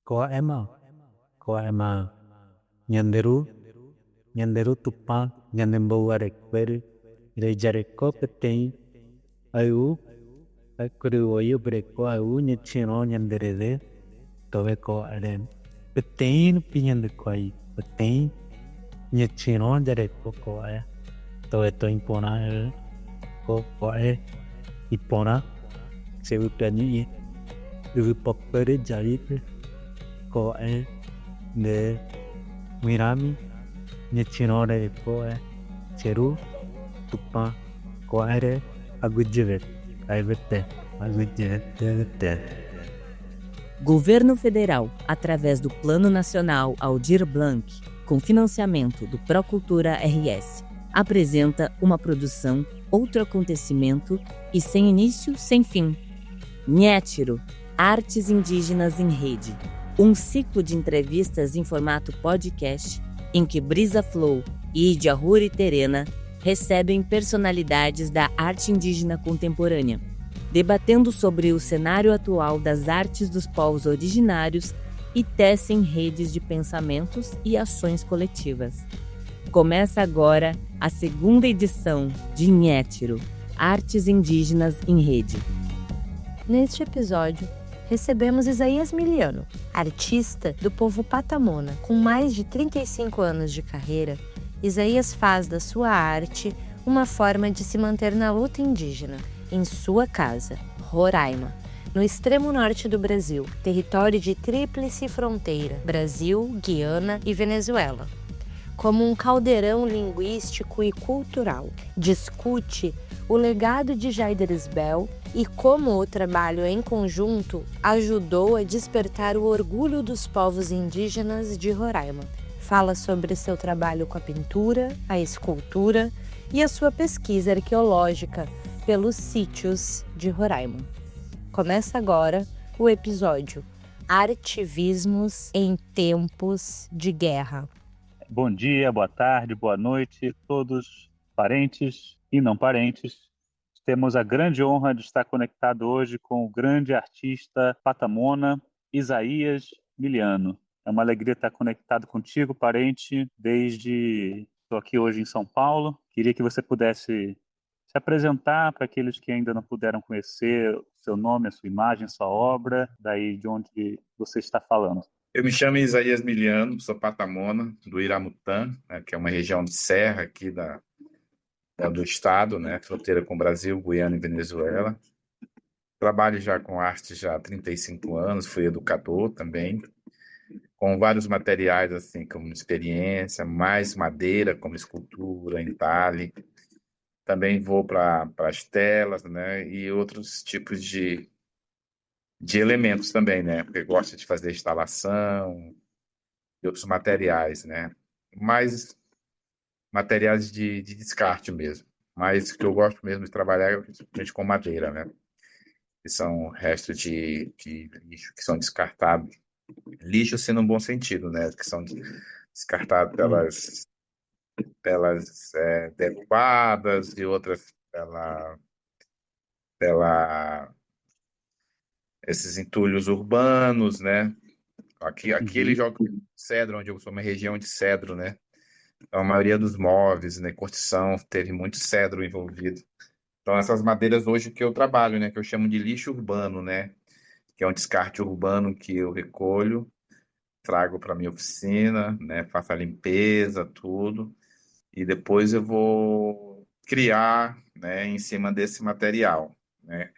Coema, coema, nyanderu, nyanderu tupa, nyandembau arekber, rejareko petei, ayu, akuru oyu breko ayu nyechino nyanderede, tobeko aren. Petei pinyandeko ay, petei nyechino jareko koaya, tobeto impona koe, impona, sebutani, ubi pokpere jarit, koe, de mirami, nyechino koe, cheru, tupa, koere, agujivet, agujivet. Governo Federal, através do Plano Nacional Aldir Blanc, com financiamento do Procultura RS, apresenta uma produção, outro acontecimento e sem início, sem fim. Nhétiro, Artes Indígenas em Rede, um ciclo de entrevistas em formato podcast em que Brisa Flow e Idia Ruri Terena recebem personalidades da arte indígena contemporânea, debatendo sobre o cenário atual das artes dos povos originários e tecem redes de pensamentos e ações coletivas. Começa agora a segunda edição de Nhétiro, Artes Indígenas em Rede. Neste episódio, recebemos Isaías Miliano, artista do povo Patamona. Com mais de 35 anos de carreira, Isaías faz da sua arte uma forma de se manter na luta indígena, em sua casa, Roraima, no extremo norte do Brasil, território de tríplice fronteira, Brasil, Guiana e Venezuela. Como um caldeirão linguístico e cultural, discute o legado de Jaideris Bell e como o trabalho em conjunto ajudou a despertar o orgulho dos povos indígenas de Roraima. Fala sobre seu trabalho com a pintura, a escultura e a sua pesquisa arqueológica pelos sítios de Roraima. Começa agora o episódio Artivismos em Tempos de Guerra. Bom dia, boa tarde, boa noite, todos parentes e não parentes. Temos a grande honra de estar conectado hoje com o grande artista patamona, Isaías Miliano. É uma alegria estar conectado contigo, parente, desde... Estou aqui hoje em São Paulo. Queria que você pudesse se apresentar para aqueles que ainda não puderam conhecer o seu nome, a sua imagem, a sua obra, daí de onde você está falando. Eu me chamo Isaías Miliano, sou patamona do Iramutã, né, que é uma região de serra aqui do estado, né, fronteira com o Brasil, Guiana e Venezuela. Trabalho já com arte já há 35 anos, fui educador também, com vários materiais assim como experiência, mais madeira como escultura, entalhe. Também vou para as telas, né, e outros tipos de elementos também, né, porque gosto de fazer instalação e outros materiais, né, mais materiais de descarte mesmo. Mas o que eu gosto mesmo de trabalhar é principalmente com madeira, né, que são restos de lixo que são descartados. Lixo sendo um bom sentido, né, que são descartados pelas derrubadas e outras pela esses entulhos urbanos, né. Aqui eles jogam cedro, onde eu sou uma região de cedro, né. Então, a maioria dos móveis, né, construção, teve muito cedro envolvido. Então, essas madeiras hoje que eu trabalho, né, que eu chamo de lixo urbano, né, que é um descarte urbano que eu recolho, trago para minha oficina, né, faço a limpeza, tudo, e depois eu vou criar, né, em cima desse material, né,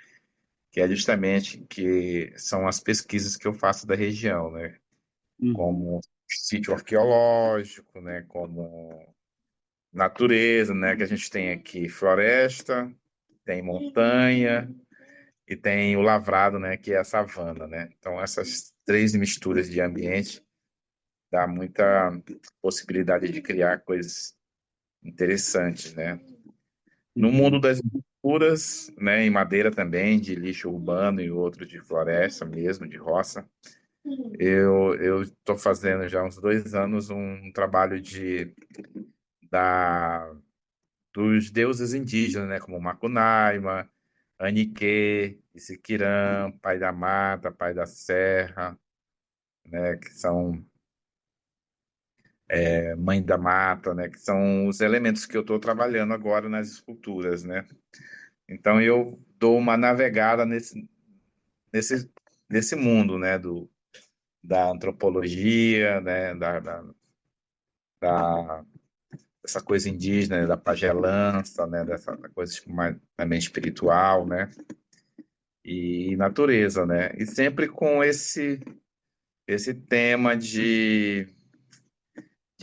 que é justamente que são as pesquisas que eu faço da região, né, como sítio arqueológico, né, como natureza, né, que a gente tem aqui floresta, tem montanha e tem o lavrado, né, que é a savana, né. Então essas três misturas de ambiente dá muita possibilidade de criar coisas interessantes, né. No mundo das esculturas, né, em madeira também, de lixo urbano e outro de floresta mesmo, de roça, eu estou fazendo já há uns 2 anos um trabalho da dos deuses indígenas, né, como Macunaíma, Aniquê, Isiquirã, Pai da Mata, Pai da Serra, né, que são mãe da mata, né, que são os elementos que eu estou trabalhando agora nas esculturas, né? Então eu dou uma navegada nesse, nesse mundo, né, da antropologia, né, da- dessa coisa indígena, né, da pagelança, né, dessa coisa tipo, mais, também espiritual, né, e natureza, né, e sempre com esse tema de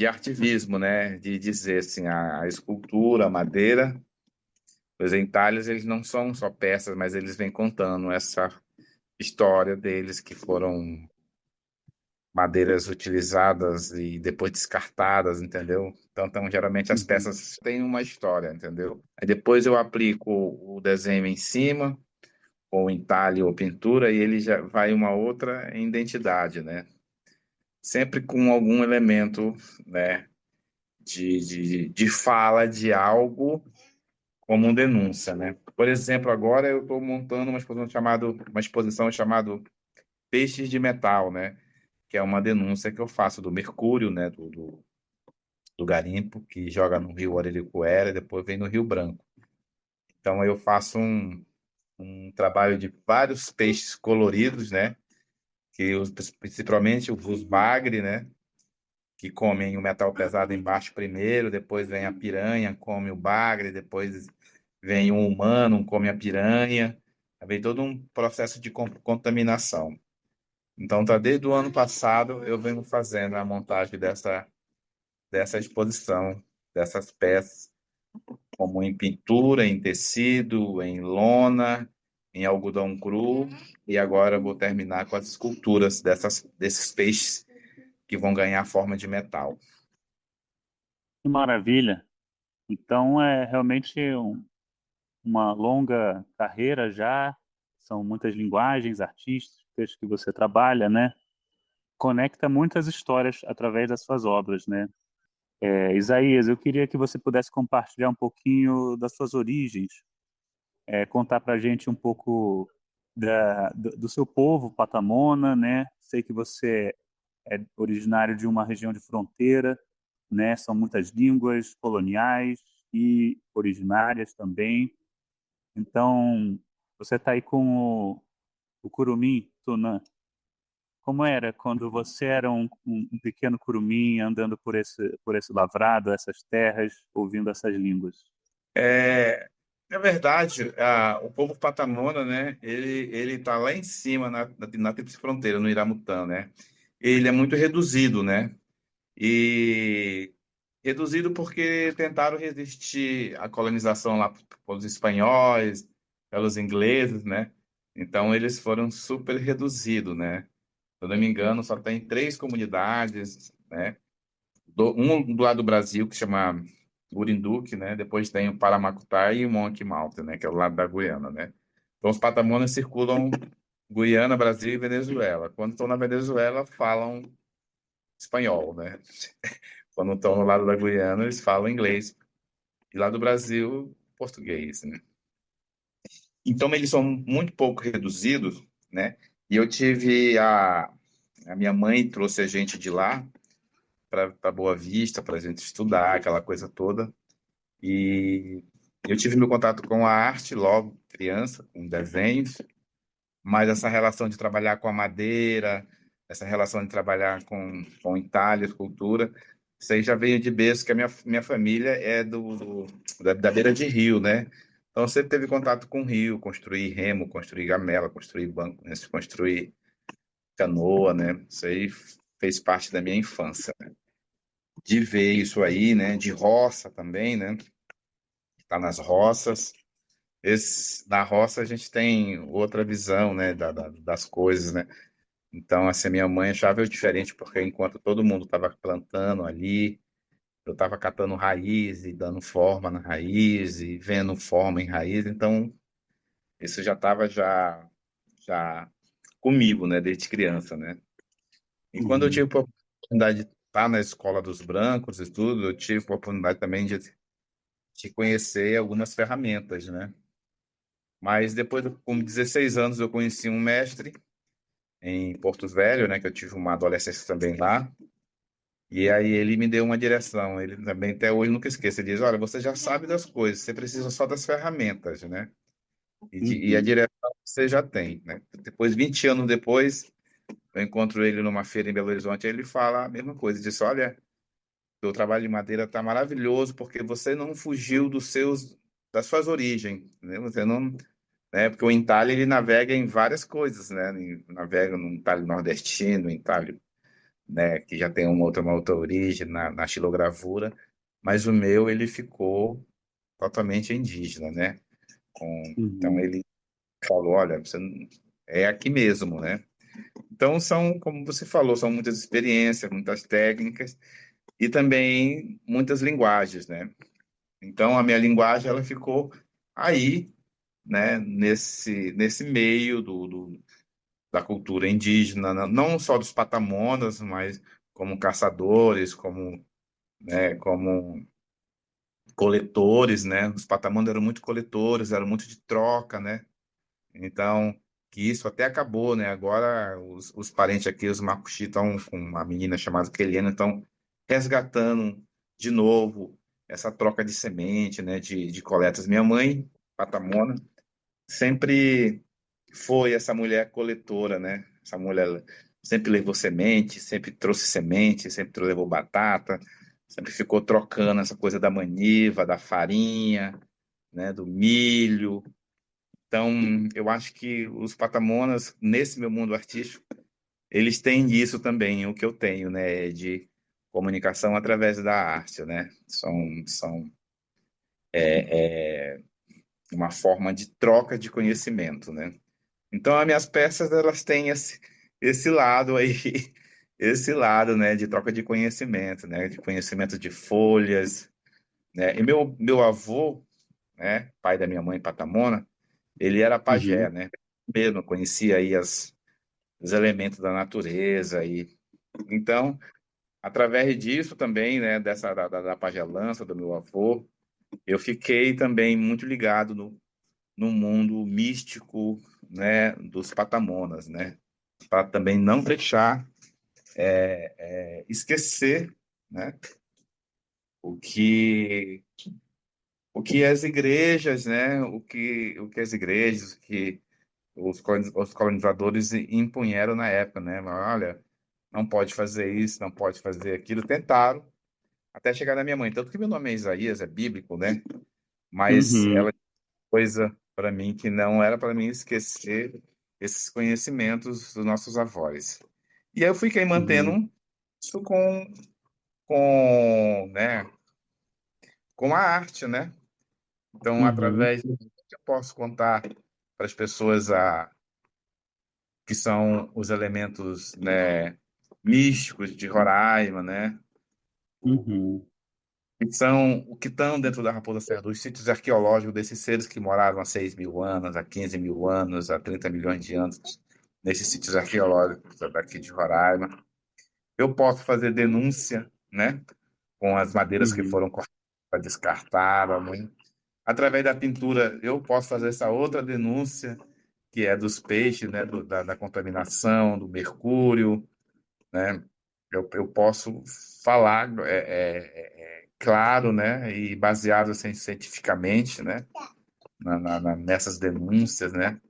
ativismo, né, de dizer assim, a escultura, a madeira, os entalhes, eles não são só peças, mas eles vêm contando essa história deles que foram madeiras utilizadas e depois descartadas, entendeu? Então, geralmente as Uhum. peças têm uma história, entendeu? Aí depois eu aplico o desenho em cima, ou entalhe ou pintura, e ele já vai uma outra identidade, né? Sempre com algum elemento, né, de fala de algo como um denúncia, né? Por exemplo, agora eu estou montando uma exposição chamada Peixes de Metal, né? Que é uma denúncia que eu faço do mercúrio, né? Do garimpo, que joga no rio Ariricoera e depois vem no Rio Branco. Então eu faço um trabalho de vários peixes coloridos, né? Principalmente os bagre, né? Que comem o metal pesado embaixo primeiro, depois vem a piranha, come o bagre, depois vem um humano, come a piranha. Vem todo um processo de contaminação. Então, tá desde o ano passado eu venho fazendo a montagem dessa exposição, dessas peças, como em pintura, em tecido, em lona, em algodão cru, e agora eu vou terminar com as esculturas desses peixes que vão ganhar forma de metal. Que maravilha! Então é realmente uma longa carreira já, são muitas linguagens artísticas que você trabalha, né? Conecta muitas histórias através das suas obras, né? Isaías, eu queria que você pudesse compartilhar um pouquinho das suas origens, contar para a gente um pouco do seu povo, Patamona, né? Sei que você é originário de uma região de fronteira, né? São muitas línguas coloniais e originárias também. Então, você está aí com o curumim, Tunã. Como era quando você era um pequeno curumim andando por esse lavrado, essas terras, ouvindo essas línguas? Na verdade, o povo Patamona, né, ele tá lá em cima, na tríplice fronteira, no Iramutã, né? Ele é muito reduzido, né? E reduzido porque tentaram resistir à colonização lá pelos espanhóis, pelos ingleses, né? Então eles foram super reduzidos, né? Se eu não me engano, só tem 3 comunidades, né? Um do lado do Brasil, que chama Urinduque, né? Depois tem o Paramacutá e o Monte Malta, né? Que é o lado da Guiana, né? Então os patamonas circulam Guiana, Brasil e Venezuela. Quando estão na Venezuela, falam espanhol, né? Quando estão no lado da Guiana, eles falam inglês. E lá do Brasil, português, né? Então eles são muito pouco reduzidos, né? E eu tive a minha mãe trouxe a gente de lá para Boa Vista para a gente estudar aquela coisa toda. E eu tive meu contato com a arte logo criança, com desenhos, mas essa relação de trabalhar com a madeira, essa relação de trabalhar com entalhe, escultura, isso aí já veio de berço, que a minha família é da beira de rio, né? Então, eu sempre teve contato com o rio, construir remo, construir gamela, construir banco, né? Construir canoa, né? Isso aí fez parte da minha infância, né? De ver isso aí, né? De roça também, né? Tá nas roças. Na roça a gente tem outra visão, né, das coisas, né? Então, assim, minha mãe achava eu diferente, porque enquanto todo mundo estava plantando ali, eu estava catando raiz e dando forma na raiz e vendo forma em raiz, então isso já estava já comigo, né, desde criança, né? E quando eu Uhum. tive a oportunidade de estar na escola dos brancos e tudo, eu tive a oportunidade também de conhecer algumas ferramentas, né? Mas depois, com 16 anos, eu conheci um mestre em Porto Velho, né, que eu tive uma adolescência também lá. E aí ele me deu uma direção. Ele também até hoje nunca esqueça. Ele diz: olha, você já sabe das coisas, você precisa só das ferramentas, né? E a Uhum. direção você já tem, né? Depois, 20 anos depois, eu encontro ele numa feira em Belo Horizonte, aí ele fala a mesma coisa. Ele disse: olha, seu trabalho de madeira está maravilhoso porque você não fugiu das suas origens, né? Você não, né? Porque o entalhe ele navega em várias coisas, né? Ele navega no entalhe nordestino, entalhe, né? Que já tem uma outra origem na xilogravura, mas o meu ele ficou totalmente indígena, né? Então Uhum. ele falou, olha, você é aqui mesmo, né? Então são, como você falou, são muitas experiências, muitas técnicas e também muitas linguagens, né? Então a minha linguagem ela ficou aí, né? Nesse meio da cultura indígena, não só dos patamonas, mas como caçadores, como coletores, né? Os patamonas eram muito coletores, eram muito de troca, né? Então, que isso até acabou, né? Agora os parentes aqui, os Makuxi, estão com uma menina chamada Keliana, estão resgatando de novo essa troca de semente, né? De coletas. Minha mãe, Patamona, sempre foi essa mulher coletora, né? Essa mulher sempre levou semente, sempre trouxe semente, sempre levou batata, sempre ficou trocando essa coisa da maniva, da farinha, né? Do milho. Então, eu acho que os patamonas, nesse meu mundo artístico, eles têm isso também, o que eu tenho, né, de comunicação através da arte, né? São uma forma de troca de conhecimento, né? Então, as minhas peças, elas têm esse lado aí, esse lado, né, de troca de conhecimento, né? De conhecimento de folhas, né? E meu avô, né, pai da minha mãe, Patamona, ele era pajé, Uhum. né? Mesmo conhecia aí os elementos da natureza e então através disso também, né, da pagelança do meu avô, eu fiquei também muito ligado no mundo místico, né, dos patamonas, né, para também não deixar esquecer, né, o que o que as igrejas, né, o que as igrejas, o que os colonizadores impunheram na época, né? Olha, não pode fazer isso, não pode fazer aquilo. Tentaram até chegar na minha mãe. Tanto que meu nome é Isaías, é bíblico, né? Mas ela Uhum. disse coisa para mim que não era para mim esquecer esses conhecimentos dos nossos avós. E aí eu fiquei Uhum. mantendo isso né, com a arte, né? Então, Uhum. através disso, eu posso contar para as pessoas que são os elementos, né, místicos de Roraima, né? Uhum. Que são o que estão dentro da Raposa Serra, dos sítios arqueológicos desses seres que moraram há 6 mil anos, há 15 mil anos, há 30 milhões de anos, nesses sítios arqueológicos daqui de Roraima. Eu posso fazer denúncia, né, com as madeiras que Uhum. foram cortadas para descartar, né? Através da pintura, eu posso fazer essa outra denúncia, que é dos peixes, né, da contaminação, do mercúrio, né? Eu posso falar claro, né, e baseado assim, cientificamente, né, nessas denúncias, né.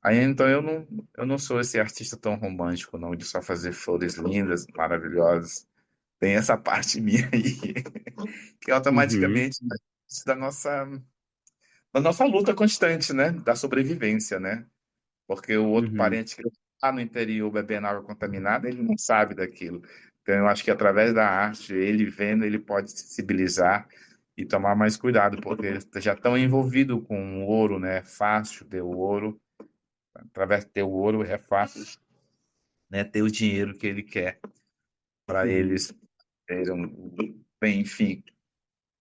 Aí então eu não sou esse artista tão romântico, não, de só fazer flores lindas, maravilhosas. Tem essa parte minha aí, que é Uhum. automaticamente da nossa luta constante, né, da sobrevivência, né. Porque o outro Uhum. parente que está no interior bebendo água contaminada, ele não sabe daquilo. Então, eu acho que através da arte, ele vendo, ele pode sensibilizar e tomar mais cuidado, porque eles já estão envolvidos com o ouro, né? É fácil ter o ouro. Através de ter o ouro, é fácil, né, ter o dinheiro que ele quer para Uhum. eles terem, bem, enfim,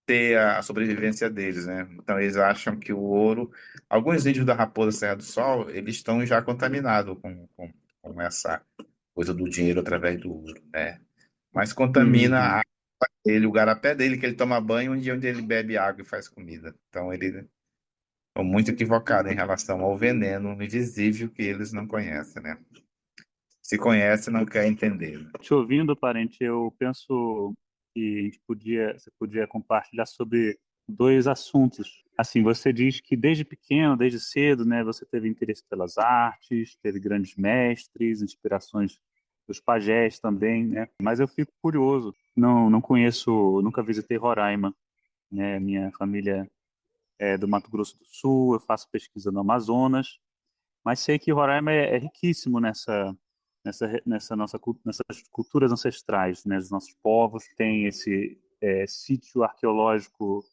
ter a sobrevivência deles, né? Então eles acham que o ouro, alguns índios da Raposa Serra do Sol, eles estão já contaminados com essa coisa do dinheiro através do ouro, né? Mas contamina Uhum. ele, o garapé dele, que ele toma banho, onde ele bebe água e faz comida. Então eles estão muito equivocados em relação ao veneno invisível que eles não conhecem, né? se conhece e não quer entender, né? Te ouvindo, parente, eu penso que você podia compartilhar sobre dois assuntos. Assim, você diz que desde pequeno, desde cedo, né, você teve interesse pelas artes, teve grandes mestres, inspirações dos pajés também, né? Mas eu fico curioso. Não conheço, nunca visitei Roraima, né? Minha família é do Mato Grosso do Sul, eu faço pesquisa no Amazonas, mas sei que Roraima é riquíssimo nessas culturas ancestrais, né? Os nossos povos têm esse sítio arqueológico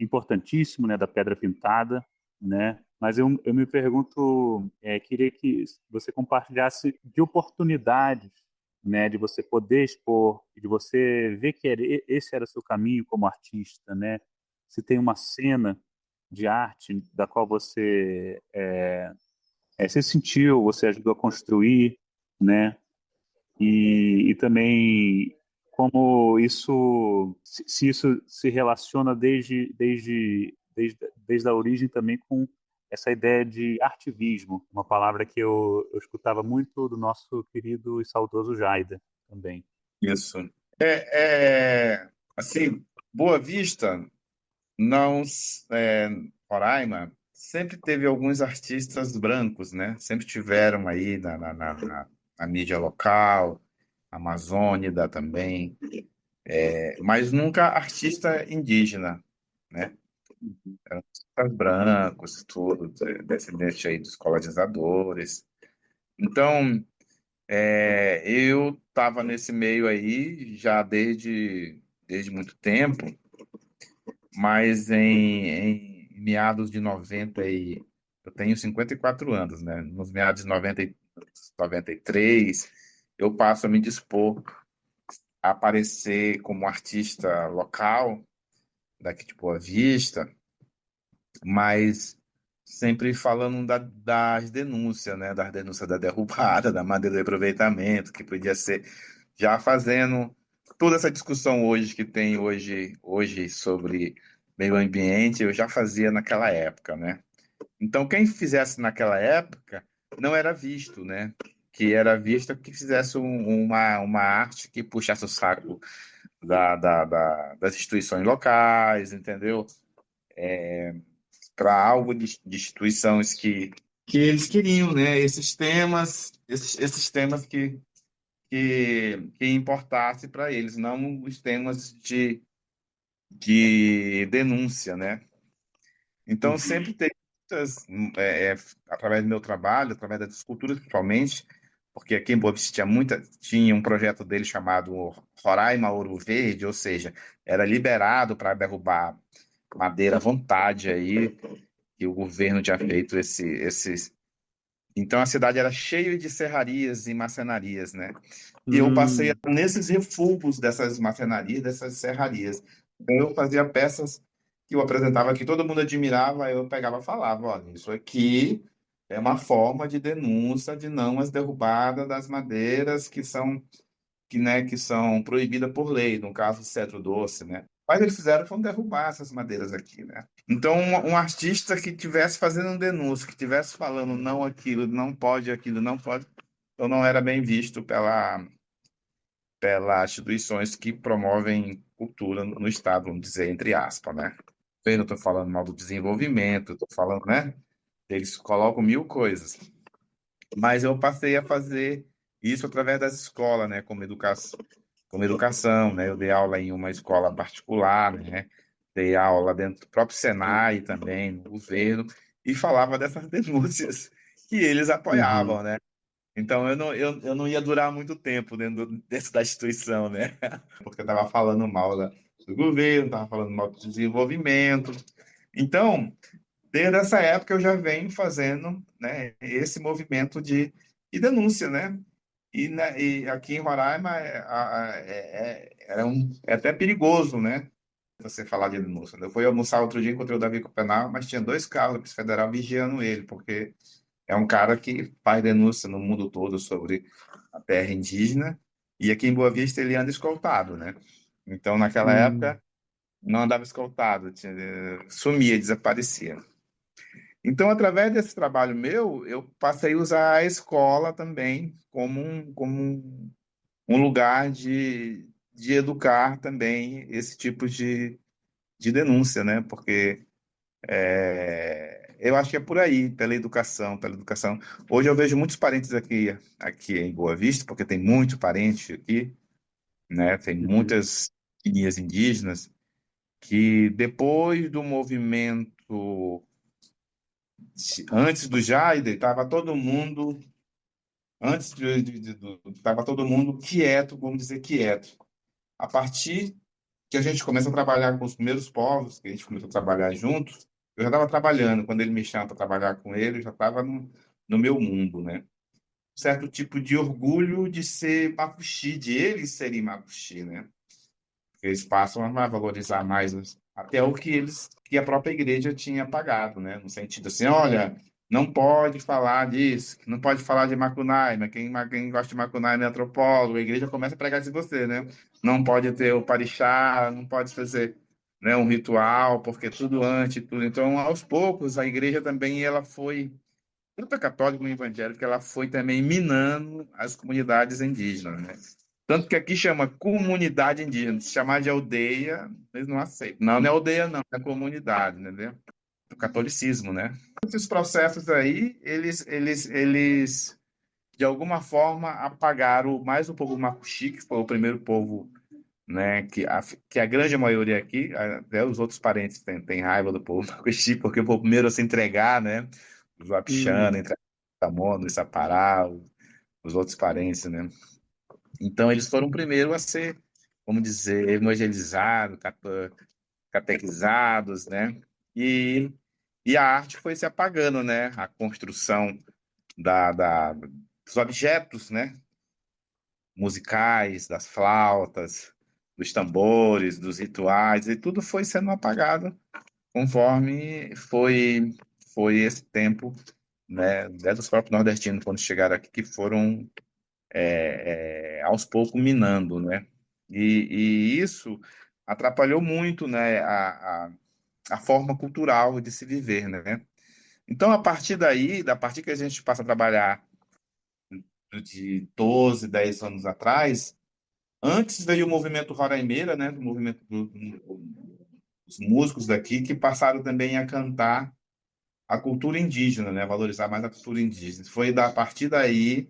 importantíssimo, né? Da Pedra Pintada, né? Mas eu me pergunto, queria que você compartilhasse de oportunidades, né? De você poder expor, de você ver que esse era o seu caminho como artista, né? Se tem uma cena de arte da qual você sentiu, você ajudou a construir, né? E também como isso, se isso se relaciona desde a origem também com essa ideia de artivismo, uma palavra que eu escutava muito do nosso querido e saudoso Jaida também. Isso. Assim, Boa Vista, não, é, Roraima, sempre teve alguns artistas brancos, né? Sempre tiveram aí na mídia local, amazônida também, mas nunca artista indígena, né? Eram artistas brancos, tudo, descendente aí dos colonizadores. Então, eu estava nesse meio aí já desde muito tempo, mas em meados de 90 eu tenho 54 anos, né? Nos meados de 93, eu passo a me dispor a aparecer como artista local daqui de Boa Vista, mas sempre falando das denúncias, né? Das denúncias da derrubada, da madeira de aproveitamento, que podia ser já fazendo toda essa discussão hoje que tem hoje sobre meio ambiente, eu já fazia naquela época, né? Então, quem fizesse naquela época não era visto, né? Que era visto que fizesse uma arte que puxasse o saco das instituições locais, entendeu? Para algo de instituições que eles queriam, né? Esses temas que importasse para eles, não os temas de denúncia, né? Então, sempre teve muitas, através do meu trabalho, através das esculturas principalmente, porque aqui em Boa Vista tinha um projeto dele chamado Roraima Ouro Verde, ou seja, era liberado para derrubar madeira à vontade aí, que o governo tinha feito esses. Então a cidade era cheia de serrarias e marcenarias, né? E eu passei nesses refugos dessas marcenarias, dessas serrarias. Então eu fazia peças que eu apresentava que todo mundo admirava, eu pegava e falava, olha, isso aqui é uma forma de denúncia de não as derrubadas das madeiras que são proibidas por lei, no caso do cedro doce, né? Mas eles fizeram foi derrubar essas madeiras aqui, né? Então, um artista que tivesse fazendo um denúncio, que tivesse falando não aquilo não pode, então não era bem visto pelas instituições que promovem cultura no Estado, vamos dizer, entre aspas, né? Eu não estou falando mal do desenvolvimento, estou falando, né? Eles colocam mil coisas. Mas eu passei a fazer isso através das escolas, né? Como educação, né? Eu dei aula em uma escola particular, né? Dei aula dentro do próprio Senai também, no governo, e falava dessas denúncias que eles apoiavam, né? Então eu não ia durar muito tempo dentro da instituição, né? Porque eu estava falando mal do governo, estava falando mal do desenvolvimento. Então, desde essa época eu já venho fazendo, né, esse movimento de denúncia, né? E aqui em Roraima é até perigoso, né? Você falar de denúncia. Eu fui almoçar outro dia, encontrei o Davi Copenal, mas tinha dois carros da Polícia Federal vigiando ele, porque é um cara que faz denúncia no mundo todo sobre a terra indígena, e aqui em Boa Vista ele anda escoltado, né? Então, naquela época, não andava escoltado, sumia, desaparecia. Então, através desse trabalho meu, eu passei a usar a escola também um lugar de educar também esse tipo de denúncia, né? Porque eu acho que é por aí, pela educação, pela educação. Hoje eu vejo muitos parentes aqui em Boa Vista, porque tem muito parente aqui, né? Tem Uhum. muitas etnias indígenas que depois do movimento, antes do Jaide, estava todo mundo, estava todo mundo quieto, vamos dizer quieto. A partir que a gente começa a trabalhar com os primeiros povos, que a gente começou a trabalhar juntos, eu já estava trabalhando. Quando ele me chama para trabalhar com ele, eu já estava no meu mundo, né? Certo tipo de orgulho de ser macuxi, de eles serem macuxi, né? Eles passam a valorizar mais até o que que a própria igreja tinha pagado, né? No sentido assim, olha, não pode falar disso, não pode falar de Macunaíma, quem gosta de Macunaíma é antropólogo, a igreja começa a pregar isso em você, né? Não pode ter o parixá, não pode fazer, né, um ritual, porque tudo antes, tudo. Então, aos poucos, a igreja também, ela foi, tanto a católica como a evangélica, ela foi também minando as comunidades indígenas, né? Tanto que aqui chama comunidade indígena. Se chamar de aldeia, eles não aceitam. Não, não é aldeia, não, é comunidade, entendeu? O catolicismo, né? Esses processos aí, eles de alguma forma, apagaram mais o povo macuxi, que foi o primeiro povo, né, que a grande maioria aqui, até os outros parentes têm raiva do povo macuxi, porque foi o primeiro a se entregar, né? Os Wapixana, Hum. entre Tamono, os Sapará, os outros parentes, né? Então, eles foram o primeiro a ser, vamos dizer, evangelizados, catequizados, né? E, e a arte foi se apagando, né? A construção dos objetos, né? Musicais, das flautas, dos tambores, dos rituais, e tudo foi sendo apagado conforme foi esse tempo, né? Dos próprios nordestinos, quando chegaram aqui, que foram aos poucos minando, né? E isso atrapalhou muito, né, a forma cultural de se viver, né? Então, a partir daí, da partir que a gente passa a trabalhar de 12, 10 anos atrás, antes veio o movimento Roraimeira, né, o movimento dos músicos daqui, que passaram também a cantar a cultura indígena, né, valorizar mais a cultura indígena. Foi a partir daí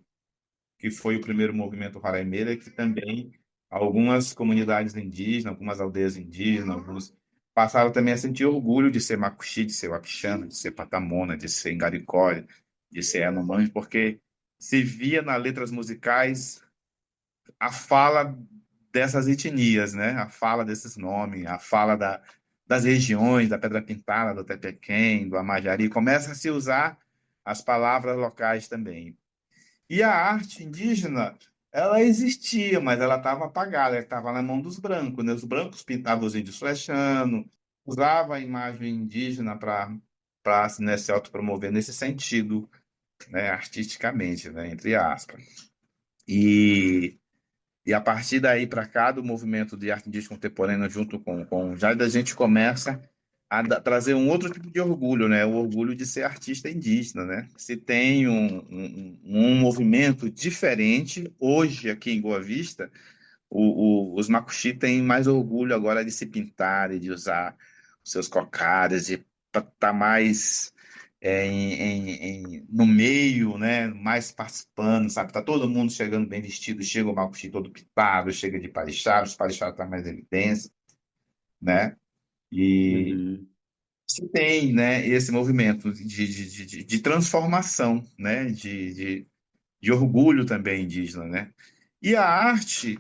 que foi o primeiro movimento Raraimeira, que também algumas comunidades indígenas, algumas aldeias indígenas, alguns passaram também a sentir orgulho de ser Macuxi, de ser Wapixana, de ser Patamona, de ser Ingaricória, de ser Yanomami, porque se via nas letras musicais a fala dessas etnias, né? A fala desses nomes, a fala das regiões, da Pedra Pintada, do Tepequém, do Amajari, começa a se usar as palavras locais também. E a arte indígena, ela existia, mas ela estava apagada, ela estava na mão dos brancos, né? Os brancos pintavam os índios flechando, usavam a imagem indígena para né, se autopromover nesse sentido, né, artisticamente, né, entre aspas. E, e a partir daí para cá, do movimento de arte indígena contemporânea, junto com o Jaida, a gente começa a trazer um outro tipo de orgulho, né? O orgulho de ser artista indígena, né? Se tem um movimento diferente, hoje aqui em Boa Vista, os macuxi têm mais orgulho agora de se pintar e de usar os seus cocadas, de estar mais no meio, né? Mais participando, sabe? Tá todo mundo chegando bem vestido, chega o macuxi todo pintado, chega de parixá, os parixá estão mais em evidência, né? E Uhum. se tem, né, esse movimento de transformação, né, de orgulho também indígena, né? E a arte,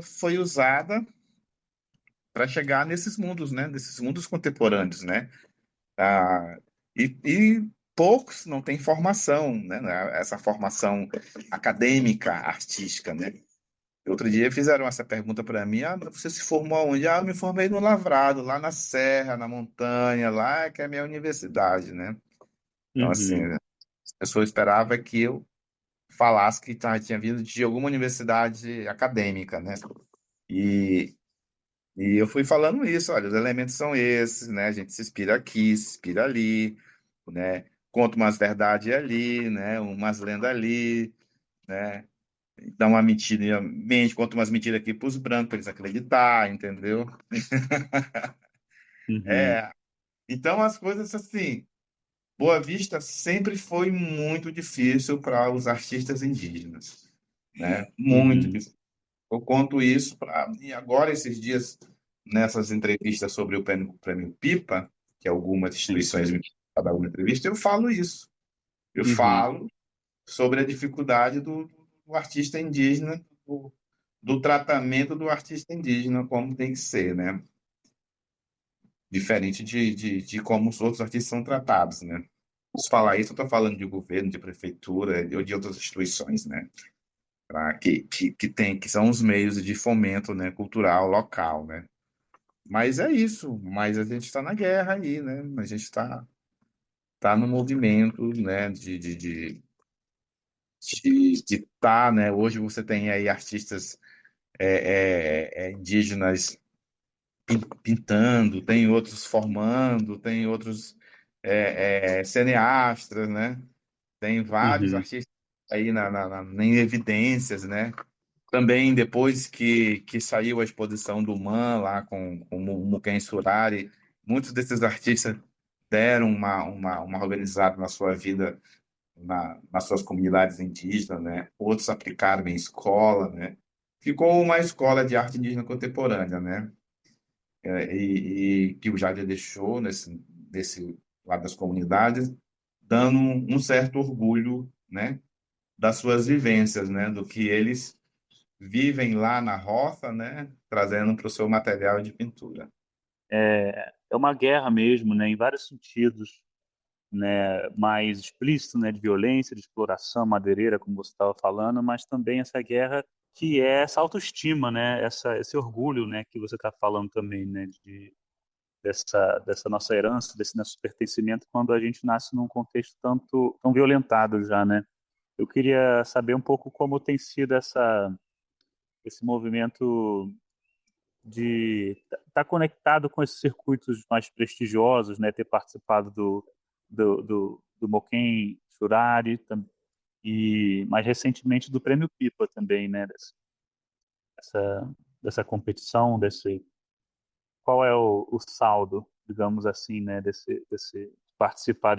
foi usada para chegar nesses mundos, né, nesses mundos contemporâneos, né? Ah, e poucos não têm formação, né, essa formação acadêmica, artística, né? Outro dia fizeram essa pergunta para mim: ah, você se formou onde? Ah, eu me formei no Lavrado, lá na Serra, na montanha, lá que é a minha universidade, né? Então, assim, Uhum. a pessoa esperava que eu falasse que tinha vindo de alguma universidade acadêmica, né? E, E eu fui falando isso, olha, os elementos são esses, né? A gente se inspira aqui, se inspira ali, né? Conta umas verdades ali, né? Umas lendas ali, né? Dá uma mentira, mente, conta umas mentiras aqui para os brancos, para eles acreditar, entendeu? Uhum, É, então as coisas assim, Boa Vista sempre foi muito difícil para os artistas indígenas, né? Muito uhum, difícil. Eu conto isso para e agora esses dias nessas entrevistas sobre o prêmio Pipa, que algumas sim. instituições me dar alguma entrevista, eu falo isso. Eu Uhum, falo sobre a dificuldade do artista indígena, do tratamento do artista indígena, como tem que ser, né? Diferente de como os outros artistas são tratados, né? Se falar isso, eu estou falando de governo, de prefeitura ou de outras instituições, né? Que são os meios de fomento, né, cultural local, né? Mas é isso, mas a gente está na guerra aí, né? A gente tá no movimento, né, de tá, né? Hoje você tem aí artistas indígenas pintando, tem outros formando, tem outros cineastas, né? Tem vários uhum, artistas aí em evidências, né? Também depois que saiu a exposição do Man lá com o Muken Surari, muitos desses artistas deram uma organizada na sua vida, nas suas comunidades indígenas, né? Outros aplicaram em escola, né? Ficou uma escola de arte indígena contemporânea, né? E que o Jader deixou nesse lado das comunidades, dando um certo orgulho, né? Das suas vivências, né? Do que eles vivem lá na roça, né? Trazendo para o seu material de pintura. é uma guerra mesmo, né, em vários sentidos, né, mais explícito, né, de violência, de exploração madeireira, como você estava falando, mas também essa guerra que é essa autoestima, né, esse orgulho, né, que você está falando também, né, dessa nossa herança, desse nosso pertencimento, quando a gente nasce num contexto tão violentado já, né. Eu queria saber um pouco como tem sido esse movimento de estar conectado com esses circuitos mais prestigiosos, né? Ter participado do Moquém Shurari e mais recentemente do Prêmio Pipa também, né? Dessa, dessa competição, qual é o saldo, digamos assim, né? Desse participar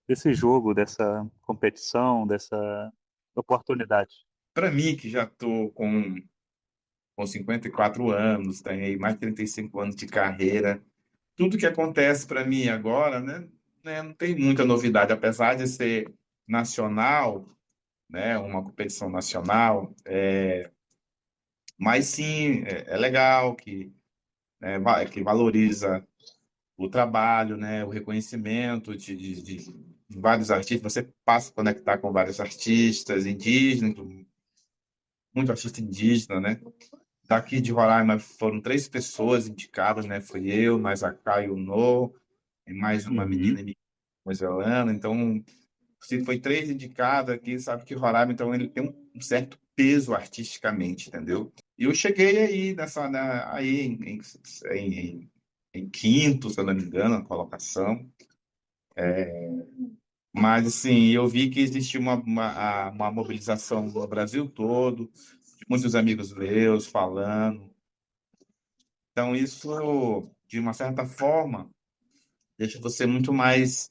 desse jogo, dessa competição, dessa oportunidade. Para mim, que já estou com 54 anos, tenho aí mais de 35 anos de carreira, tudo que acontece para mim agora, né, não tem muita novidade, apesar de ser nacional, né, uma competição nacional, mas sim, é legal que valoriza o trabalho, né, o reconhecimento de vários artistas, você passa a conectar com vários artistas indígenas, muito artista indígena, né? Daqui de Roraima foram 3 pessoas indicadas, né? Fui eu, mais a Caio No, e mais uma Uhum, menina venezuelana. Então, se foi 3 indicadas aqui, sabe que Roraima, então, ele tem um certo peso artisticamente, entendeu? E eu cheguei aí, aí em quinto, se eu não me engano, na colocação. Mas, assim, eu vi que existia uma mobilização no Brasil todo, de muitos amigos meus falando. Então, isso, de uma certa forma, deixa você muito mais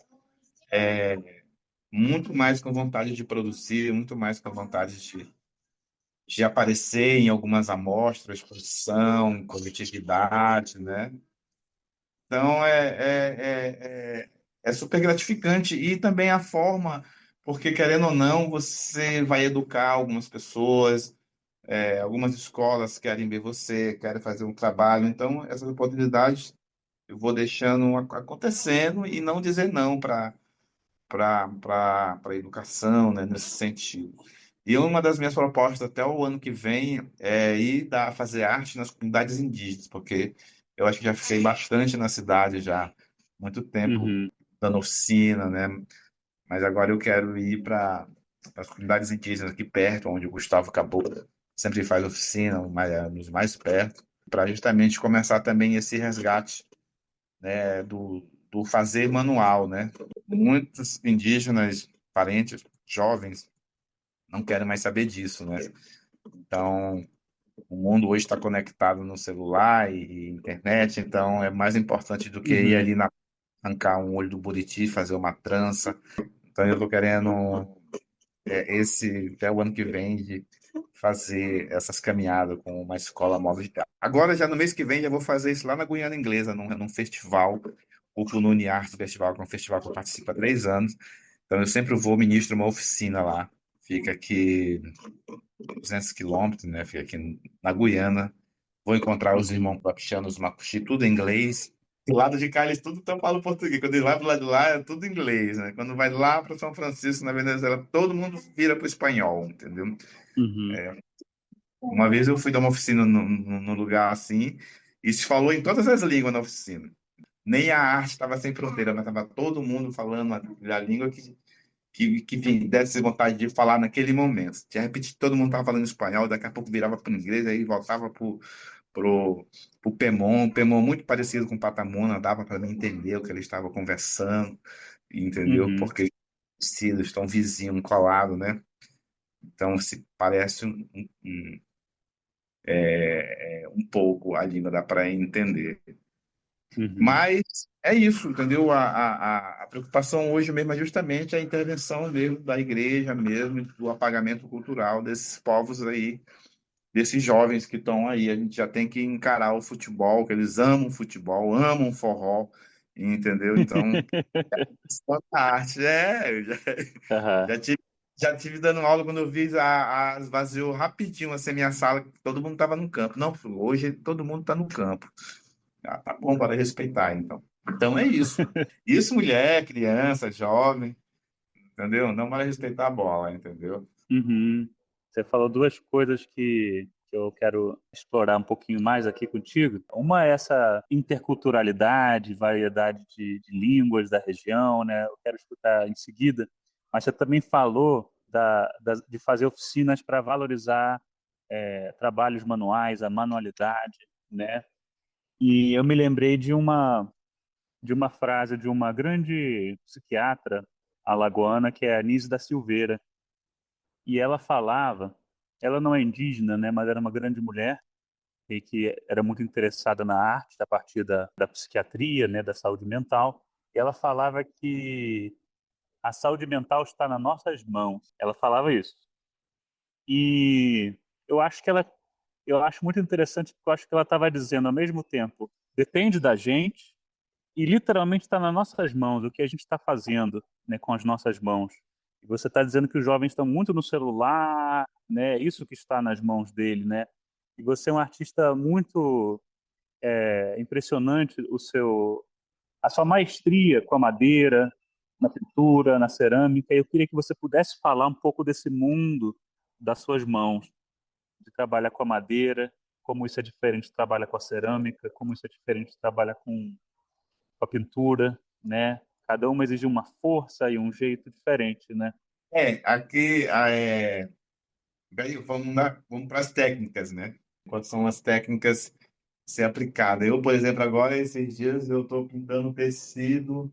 com vontade de produzir, muito mais com vontade de aparecer em algumas amostras, exposição, coletividade, né? Então, é super gratificante. E também a forma, porque, querendo ou não, você vai educar algumas pessoas, algumas escolas querem ver você, querem fazer um trabalho. Então, essas oportunidades eu vou deixando acontecendo e não dizer não para a educação, né, nesse sentido. E uma das minhas propostas até o ano que vem é fazer arte nas comunidades indígenas, porque eu acho que já fiquei bastante na cidade já, muito tempo uhum. dando oficina, né? Mas agora eu quero ir para as comunidades indígenas aqui perto, onde o Gustavo Caboclo sempre faz oficina, nos mais perto. para justamente começar também esse resgate, né, do fazer manual, né? Muitos indígenas, parentes, jovens, não querem mais saber disso, né? Então, o mundo hoje está conectado no celular e internet, então é mais importante do que ir Uhum. ali arrancar um olho do buriti, fazer uma trança. Então, eu estou querendo até o ano que vem, de fazer essas caminhadas com uma escola móvel de teatro. Agora, já no mês que vem, já vou fazer isso lá na Guiana Inglesa, num festival, o Pununi Art Festival, que é um festival que eu participo há 3 anos. Então, eu sempre vou, ministro uma oficina lá. Fica aqui 200 quilômetros, né? Fica aqui na Guiana. Vou encontrar os Uhum. irmãos Papichanos, Macuxi, tudo em inglês. Do lado de cá, eles tudo tão falam português. Quando ele vai pro lado de lá, é tudo inglês, né? Quando vai lá para São Francisco, na Venezuela, todo mundo vira para o espanhol, entendeu? Uhum. Uma vez eu fui dar uma oficina no lugar assim, e se falou em todas as línguas na oficina. Nem a arte estava sem fronteira, mas estava todo mundo falando a língua que desse vontade de falar naquele momento. De repente, todo mundo estava falando espanhol, daqui a pouco virava para o inglês, aí voltava pro Pemon. Pemon muito parecido com Patamona, dava para mim entender o que eles estavam conversando, entendeu? Uhum. Porque os filhos estão vizinhos, colados, né? Então, se parece um pouco a língua, dá para entender. Uhum. Mas é isso, entendeu? A preocupação hoje mesmo é justamente a intervenção mesmo da igreja mesmo, do apagamento cultural desses povos aí, desses jovens que estão aí. A gente já tem que encarar o futebol, que eles amam futebol, amam forró, entendeu? Então, só a arte, eu Aham. já tive, já tive dando aula quando eu vi esvaziou rapidinho assim, a minha sala, que todo mundo estava no campo. Não, hoje todo mundo está no campo. Ah, tá bom, para respeitar, então. Então é isso. Isso, mulher, criança, jovem, entendeu? Não vai respeitar a bola, entendeu? Uhum. Você falou duas coisas que eu quero explorar um pouquinho mais aqui contigo. Uma é essa interculturalidade, variedade de línguas da região, né? Eu quero escutar em seguida. Mas você também falou de fazer oficinas para valorizar trabalhos manuais, a manualidade, né? E eu me lembrei de uma frase de uma grande psiquiatra alagoana, que é a Anísia da Silveira, e ela falava, ela não é indígena, né, mas era uma grande mulher e que era muito interessada na arte a partir da psiquiatria, né, da saúde mental. E ela falava que a saúde mental está nas nossas mãos. Ela falava isso. E eu acho que eu acho muito interessante porque eu acho que ela estava dizendo ao mesmo tempo, depende da gente e literalmente está nas nossas mãos o que a gente está fazendo, né, com as nossas mãos. E você está dizendo que os jovens estão muito no celular, né? Isso que está nas mãos dele, né? E você é um artista muito impressionante, a sua maestria com a madeira, na pintura, na cerâmica. Eu queria que você pudesse falar um pouco desse mundo das suas mãos, de trabalhar com a madeira, como isso é diferente de trabalhar com a cerâmica, como isso é diferente de trabalhar com a pintura, né? Cada uma exige uma força e um jeito diferente, né? Aqui, daí vamos para as técnicas, né? Quais são as técnicas a ser aplicadas? Eu, por exemplo, agora, esses dias, eu estou pintando tecido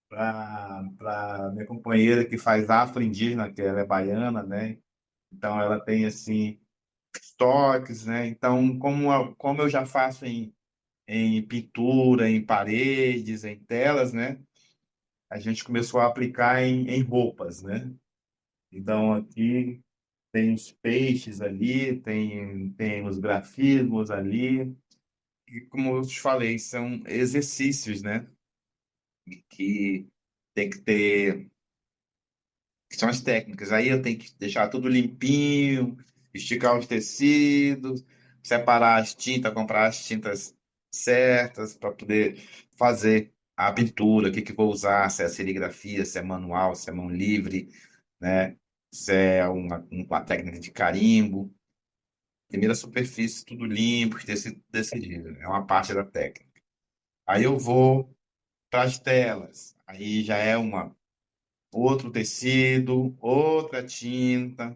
para minha companheira que faz afro-indígena, que ela é baiana, né? Então, ela tem, assim, toques, né? Então, como eu já faço em pintura, em paredes, em telas, né? A gente começou a aplicar em roupas, né? Então, aqui tem os peixes ali, tem os grafismos ali, e como eu te falei, são exercícios, né? Que tem que ter, que são as técnicas. Aí eu tenho que deixar tudo limpinho, esticar os tecidos, separar as tintas, comprar as tintas certas para poder fazer a pintura, o que que eu vou usar, se é serigrafia, se é manual, se é mão livre, né? Se é uma técnica de carimbo. Primeira superfície, tudo limpo, decidido. É uma parte da técnica. Aí eu vou para as telas. Aí já é outro tecido, outra tinta,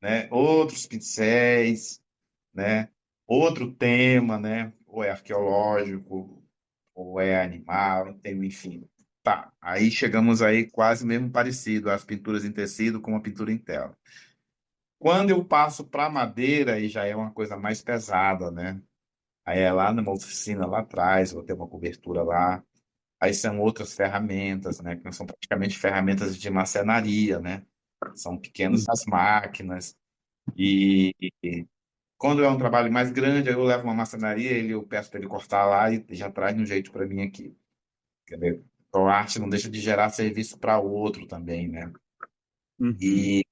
né? Outros pincéis, né? outro tema, né? Ou é arqueológico, ou é animal, não tem, enfim. Tá, aí chegamos aí quase mesmo parecido, as pinturas em tecido com a pintura em tela. Quando eu passo para madeira, aí já é uma coisa mais pesada, né? Aí é lá numa oficina lá atrás, vou ter uma cobertura lá. Aí são outras ferramentas, né? Que não são praticamente ferramentas de marcenaria, né? São pequenas as máquinas. E quando é um trabalho mais grande, aí eu levo uma marcenaria, eu peço para ele cortar lá e já traz de um jeito para mim aqui. Entendeu? Então a arte não deixa de gerar serviço para outro também, né? Uhum. E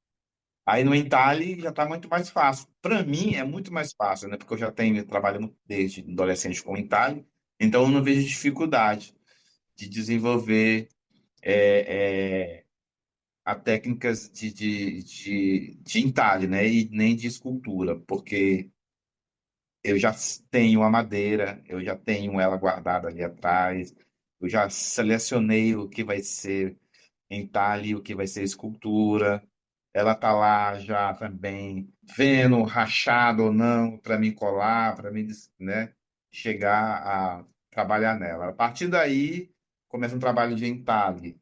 aí no entalhe já está muito mais fácil. Para mim é muito mais fácil, né? Porque eu já tenho trabalhando desde adolescente com entalhe, então eu não vejo dificuldade de desenvolver é, a técnicas de entalhe, né? E nem de escultura, porque eu já tenho a madeira, eu já tenho ela guardada ali atrás, eu já selecionei o que vai ser entalhe, o que vai ser escultura. Ela tá lá já também vendo rachado ou não para me colar, para mim, né, chegar a trabalhar nela. A partir daí começa um trabalho de entalhe,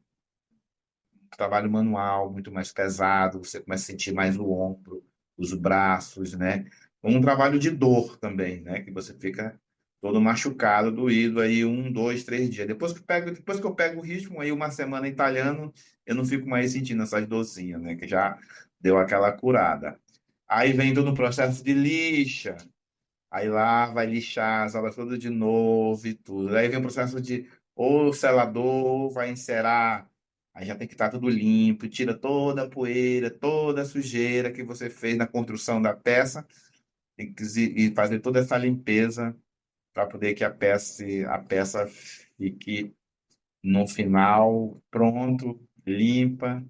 trabalho manual muito mais pesado, você começa a sentir mais o ombro, os braços, né? Um trabalho de dor também, né? Que você fica todo machucado, doído aí 1, 2, 3 dias. Depois que eu pego o ritmo, aí uma semana italiano, eu não fico mais sentindo essas dorzinhas, né? Que já deu aquela curada. Aí vem todo o processo de lixa, aí lá vai lixar as aulas todas de novo e tudo. Aí vem o processo de ou selador, vai encerar. Aí já tem que estar tudo limpo, tira toda a poeira, toda a sujeira que você fez na construção da peça e fazer toda essa limpeza para poder que a peça fique no final pronto, limpa,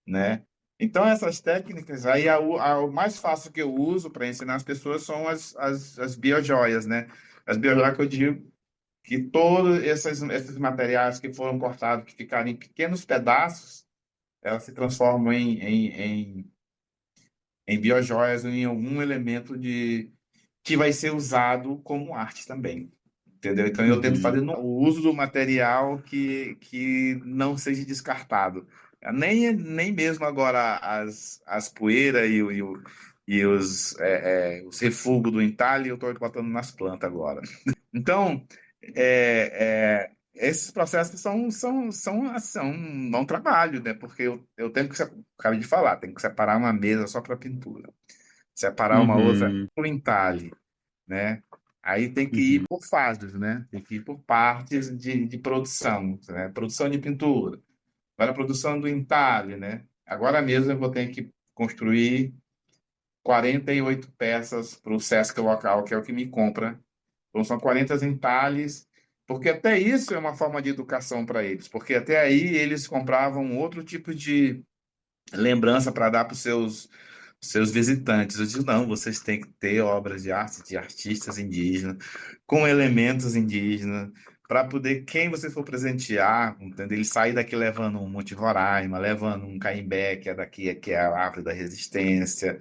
né? Então, essas técnicas, aí o mais fácil que eu uso para ensinar as pessoas são as biojoias, né? As biojoias que eu digo que todos esses materiais que foram cortados, que ficaram em pequenos pedaços, elas se transformam em biojoias, em algum elemento que vai ser usado como arte também. Entendeu? Então, eu tento Uhum. fazer o uso do material que não seja descartado. Nem mesmo agora as poeiras e os refugos do entalhe eu estou botando nas plantas agora. Então, esses processos são um trabalho, né? Porque eu tenho que, acabei de falar, tenho que separar uma mesa só para pintura, separar uma outra Uhum. para o entalhe, né? Aí tem que ir Uhum. por fases, né? Tem que ir por partes de produção, né? Produção de pintura, agora a produção do entalhe, né? Agora mesmo eu vou ter que construir 48 peças para o Sesc local, que é o que me compra. Então são 40 entalhes, porque até isso é uma forma de educação para eles, porque até aí eles compravam outro tipo de lembrança para dar para os seus visitantes. Eu digo, não, vocês têm que ter obras de arte de artistas indígenas, com elementos indígenas, para poder, quem você for presentear, entendeu? Ele sair daqui levando um Monte Roraima, levando um caimbé, que é daqui, que é a árvore da resistência,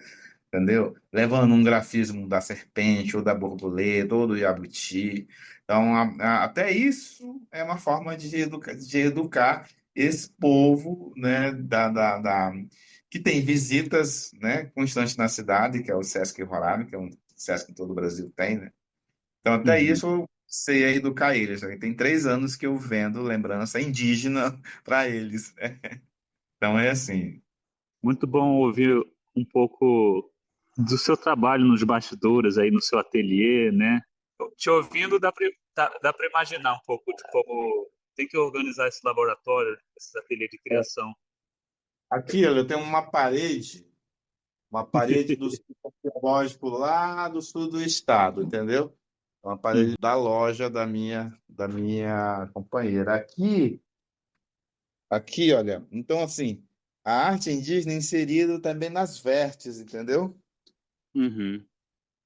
entendeu? Levando um grafismo da serpente, ou da borboleta, ou do jabuti. Então, até isso é uma forma de educar esse povo, né, que tem visitas, né, constantes na cidade, que é o Sesc Roraima, que é um Sesc que todo o Brasil tem, né? Então, até Uhum. isso eu sei educar eles, né? Tem 3 anos que eu vendo lembrança indígena para eles, né? Então, é assim. Muito bom ouvir um pouco do seu trabalho nos bastidores aí no seu ateliê, né? Te ouvindo dá para imaginar um pouco de como tem que organizar esse laboratório, esse ateliê de criação. Aqui, olha, eu tenho uma parede do centro arqueológico lá do sul do estado, entendeu? É uma parede Uhum. da loja da minha companheira. Aqui, olha, então assim, a arte indígena inserida também nas vertes, entendeu? Uhum.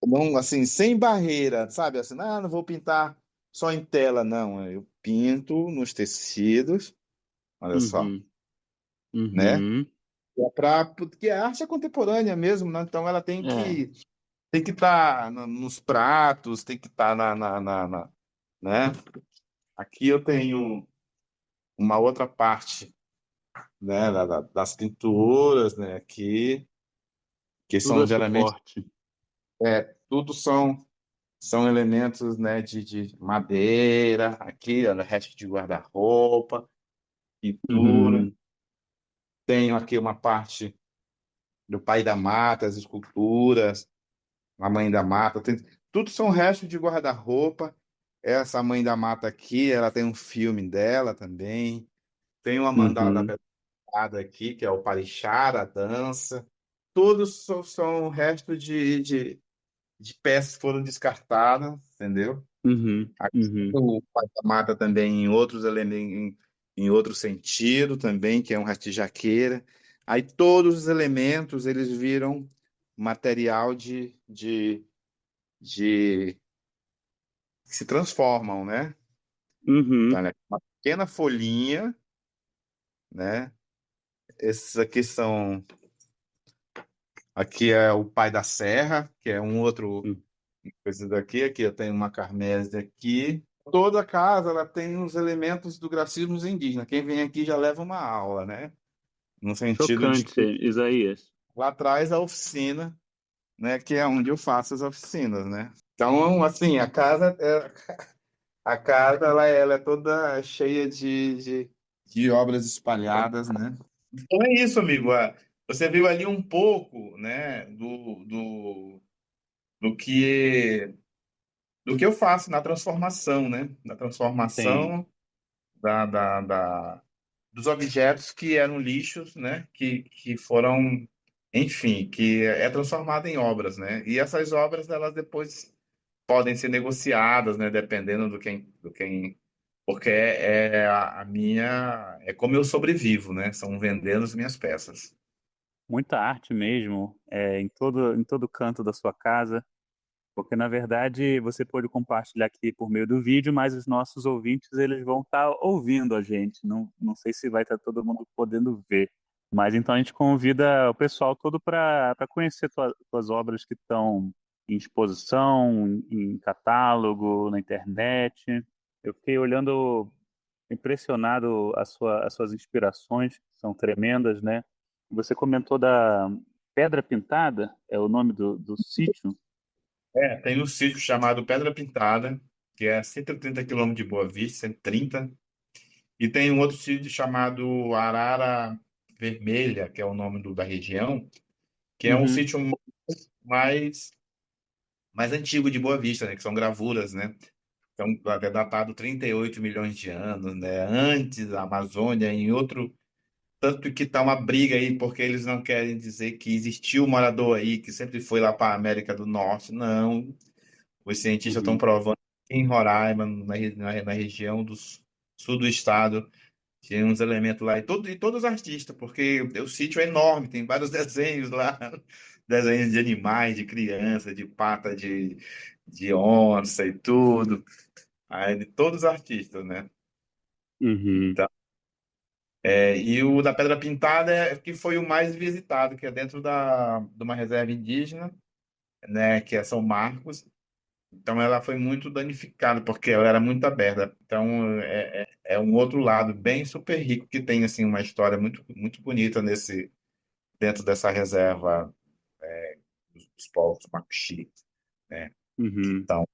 Não, assim, sem barreira, sabe? Assim, não vou pintar só em tela, não. Eu pinto nos tecidos, olha só, Uhum. né? Uhum. Porque a arte é contemporânea mesmo, né? Então ela tem É. que tem que estar nos pratos, tem que estar né? Aqui eu tenho uma outra parte, né, das pinturas, né, aqui, que Tudo são é geralmente, suporte. tudo são elementos, né, de madeira, aqui, olha, resto de guarda-roupa, pintura. Uhum. Tenho aqui uma parte do Pai da Mata, as esculturas, a Mãe da Mata, tudo são restos de guarda-roupa. Essa Mãe da Mata aqui, ela tem um filme dela também. Tem uma mandala da Uhum. Pedra aqui, que é o Parixá, a dança. Todos são restos de peças que foram descartadas, entendeu? Uhum. Aqui Uhum. o Pai da Mata também em outros elementos, em outro sentido também, que é um resto de jaqueira. Aí todos os elementos eles viram material de que se transformam, né? Então, Uhum. né, uma pequena folhinha, né? Esses aqui são, aqui é o Pai da Serra, que é um outro Uhum. coisa daqui. Aqui eu tenho uma Carmésia aqui. Toda casa ela tem os elementos do gracismo indígena. Quem vem aqui já leva uma aula, né? No sentido de Chocante, que Isaías. lá atrás a oficina, né? Que é onde eu faço as oficinas, né? Então, assim, a casa ela é toda cheia de obras espalhadas, né? Então é isso, amigo. Você viu ali um pouco, né, do que do que eu faço na transformação, né? Na Sim. transformação dos objetos que eram lixos, né? Que foram, enfim, que é transformado em obras, né? E essas obras, elas depois podem ser negociadas, né? Dependendo do quem, porque a minha, é como eu sobrevivo, né? São vendendo as minhas peças. Muita arte mesmo, em todo canto da sua casa, porque na verdade você pode compartilhar aqui por meio do vídeo, mas os nossos ouvintes eles vão estar ouvindo a gente. Não sei se vai estar todo mundo podendo ver, mas então a gente convida o pessoal todo para conhecer tuas obras que estão em exposição, em catálogo, na internet. Eu fiquei olhando impressionado as suas inspirações, que são tremendas, né? Você comentou da Pedra Pintada, é o nome do sítio? Tem um sítio chamado Pedra Pintada, que é a 130 quilômetros de Boa Vista, 130. E tem um outro sítio chamado Arara Vermelha, que é o nome da região, que é um Uhum, sítio mais, mais antigo de Boa Vista, né? Que são gravuras, né? Então, é datado 38 milhões de anos, né? Antes da Amazônia, em outro. Tanto que tá uma briga aí, porque eles não querem dizer que existiu um morador aí que sempre foi lá para a América do Norte. Não. Os cientistas estão uhum, provando que em Roraima, na região do sul do estado, tinha uns elementos lá. E todos os artistas, porque o sítio é enorme, tem vários desenhos lá. Desenhos de animais, de criança, de pata de onça e tudo. Aí, de todos os artistas, né? uhum, Então, e o da Pedra Pintada que foi o mais visitado, que é dentro de uma reserva indígena, né? Que é São Marcos. Então ela foi muito danificada, porque ela era muito aberta. Então é um outro lado bem super rico que tem assim uma história muito, muito bonita dentro dessa reserva dos povos Macuxi, né? uhum, Então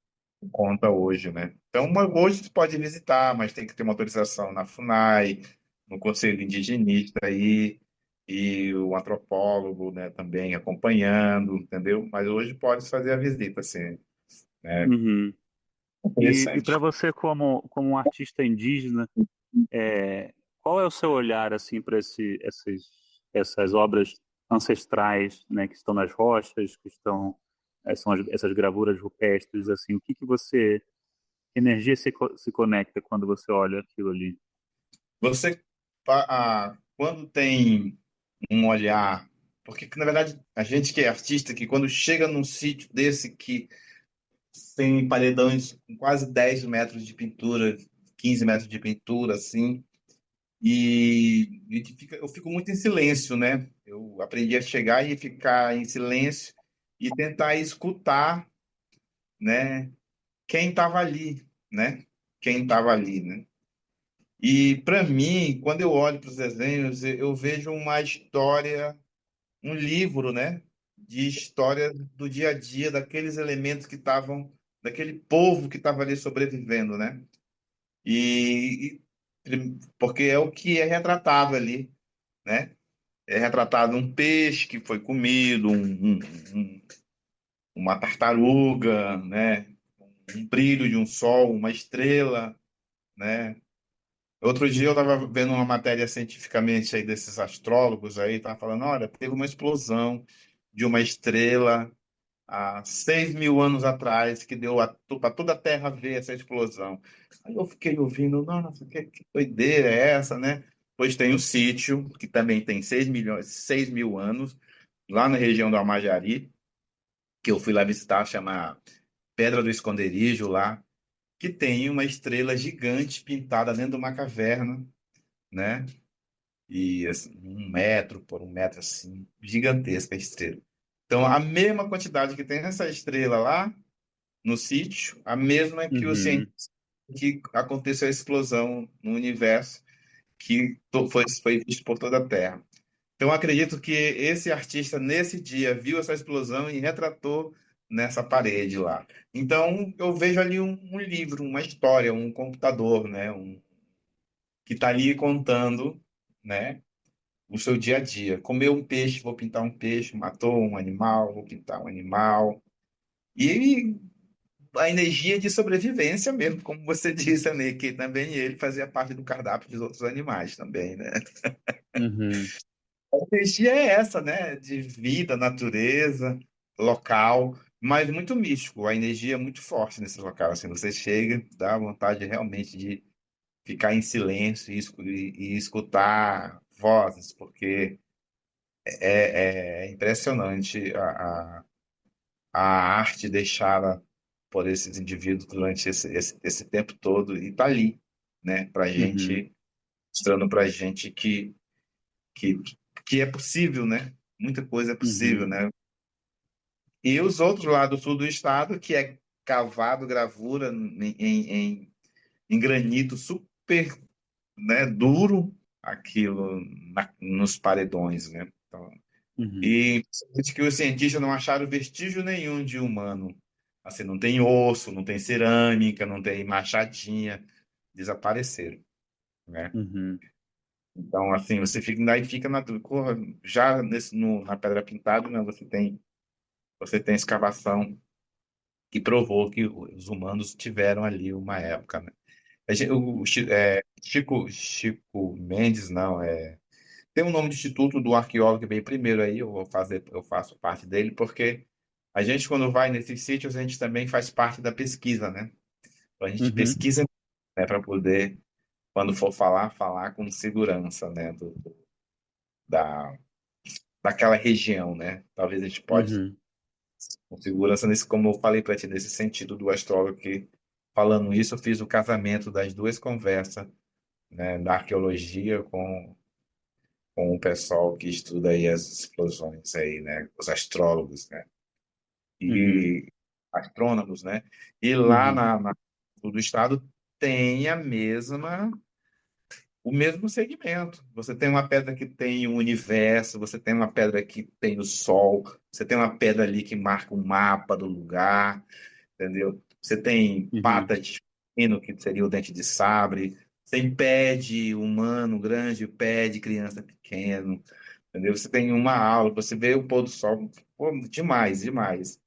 conta hoje, né? Então hoje você pode visitar, mas tem que ter uma autorização na FUNAI, no Conselho Indigenista aí e o antropólogo, né, também acompanhando, entendeu? Mas hoje pode fazer a visita, assim, né? uhum. E Interessante. para você, como um artista indígena, qual é o seu olhar assim para essas obras ancestrais, né, que estão nas rochas, que estão essas gravuras rupestres, assim, o que que você, que energia se conecta quando você olha aquilo ali? Você, quando tem um olhar, porque na verdade a gente que é artista, que quando chega num sítio desse que tem paredões com quase 10 metros de pintura, 15 metros de pintura, assim, eu fico muito em silêncio, né? Eu aprendi a chegar e ficar em silêncio e tentar escutar, né, quem estava ali, né? Quem estava ali, né? E para mim, quando eu olho para os desenhos, eu vejo uma história, um livro, né? De história do dia a dia, daqueles elementos que estavam, daquele povo que estava ali sobrevivendo, né? Porque é o que é retratado ali, né? É retratado um peixe que foi comido, um- uma tartaruga, né? Um brilho de um sol, uma estrela, né? Outro dia eu estava vendo uma matéria cientificamente aí desses astrólogos aí, tava falando, olha, teve uma explosão de uma estrela há 6.000 anos atrás que deu para toda a Terra ver essa explosão. Aí eu fiquei ouvindo, nossa, que doideira é essa, né? Pois tem um sítio que também tem 6 mil anos, lá na região do Amajari, que eu fui lá visitar, chama Pedra do Esconderijo lá, que tem uma estrela gigante pintada dentro de uma caverna, né? E assim, 1 metro por 1 metro, assim, gigantesca a estrela. Então, a mesma quantidade que tem essa estrela lá no sítio, a mesma que o Uhum. cientista que aconteceu a explosão no universo que foi visto por toda a Terra. Então, eu acredito que esse artista, nesse dia, viu essa explosão e retratou nessa parede lá. Então, eu vejo ali um livro, uma história, um computador, né? Que está ali contando, né? O seu dia a dia. Comeu um peixe, vou pintar um peixe, matou um animal, vou pintar um animal. E a energia de sobrevivência mesmo, como você disse, né? Que também ele fazia parte do cardápio dos outros animais também, né? Uhum. A energia é essa, né? De vida, natureza, local, mas muito místico. A energia é muito forte nesse local. Assim, você chega, dá vontade realmente de ficar em silêncio e escutar vozes, porque é impressionante a arte deixada por esses indivíduos durante esse tempo todo e tá ali, né? Para Uhum. gente, mostrando para gente que, que é possível, né? Muita coisa é possível, Uhum. né? E os outros lá do sul do estado, que é cavado gravura em granito super, né, duro, aquilo nos paredões, né? Então, Uhum. e diz que os cientistas não acharam vestígio nenhum de humano. Assim, não tem osso, não tem cerâmica, não tem machadinha, desapareceram, né? Uhum. Então, assim, você fica daí fica na dúvida. Porra, já na Pedra Pintada, né, você tem escavação que provou que os humanos tiveram ali uma época, né? Chico Mendes, não, tem um nome de instituto do arqueólogo que veio primeiro aí, eu faço parte dele, porque a gente, quando vai nesses sítios, a gente também faz parte da pesquisa, né? Então, a gente Uhum. pesquisa, né, para poder, quando for falar com segurança, né, da, daquela região, né? Talvez a gente pode, Uhum. com segurança, nesse, como eu falei para ti, nesse sentido do astrólogo, que falando isso, eu fiz o casamento das duas conversas, né, da arqueologia com o pessoal que estuda aí as explosões aí, né? Os astrólogos, né? Uhum. E astrônomos, né? E lá Uhum. do estado tem o mesmo segmento. Você tem uma pedra que tem o universo, você tem uma pedra que tem o sol, você tem uma pedra ali que marca o mapa do lugar, entendeu? Você tem Uhum. pata de pino, que seria o dente de sabre, tem pé de humano grande, pé de criança pequeno, entendeu? Você tem uma aula, você vê o pôr do sol, pô, demais, demais.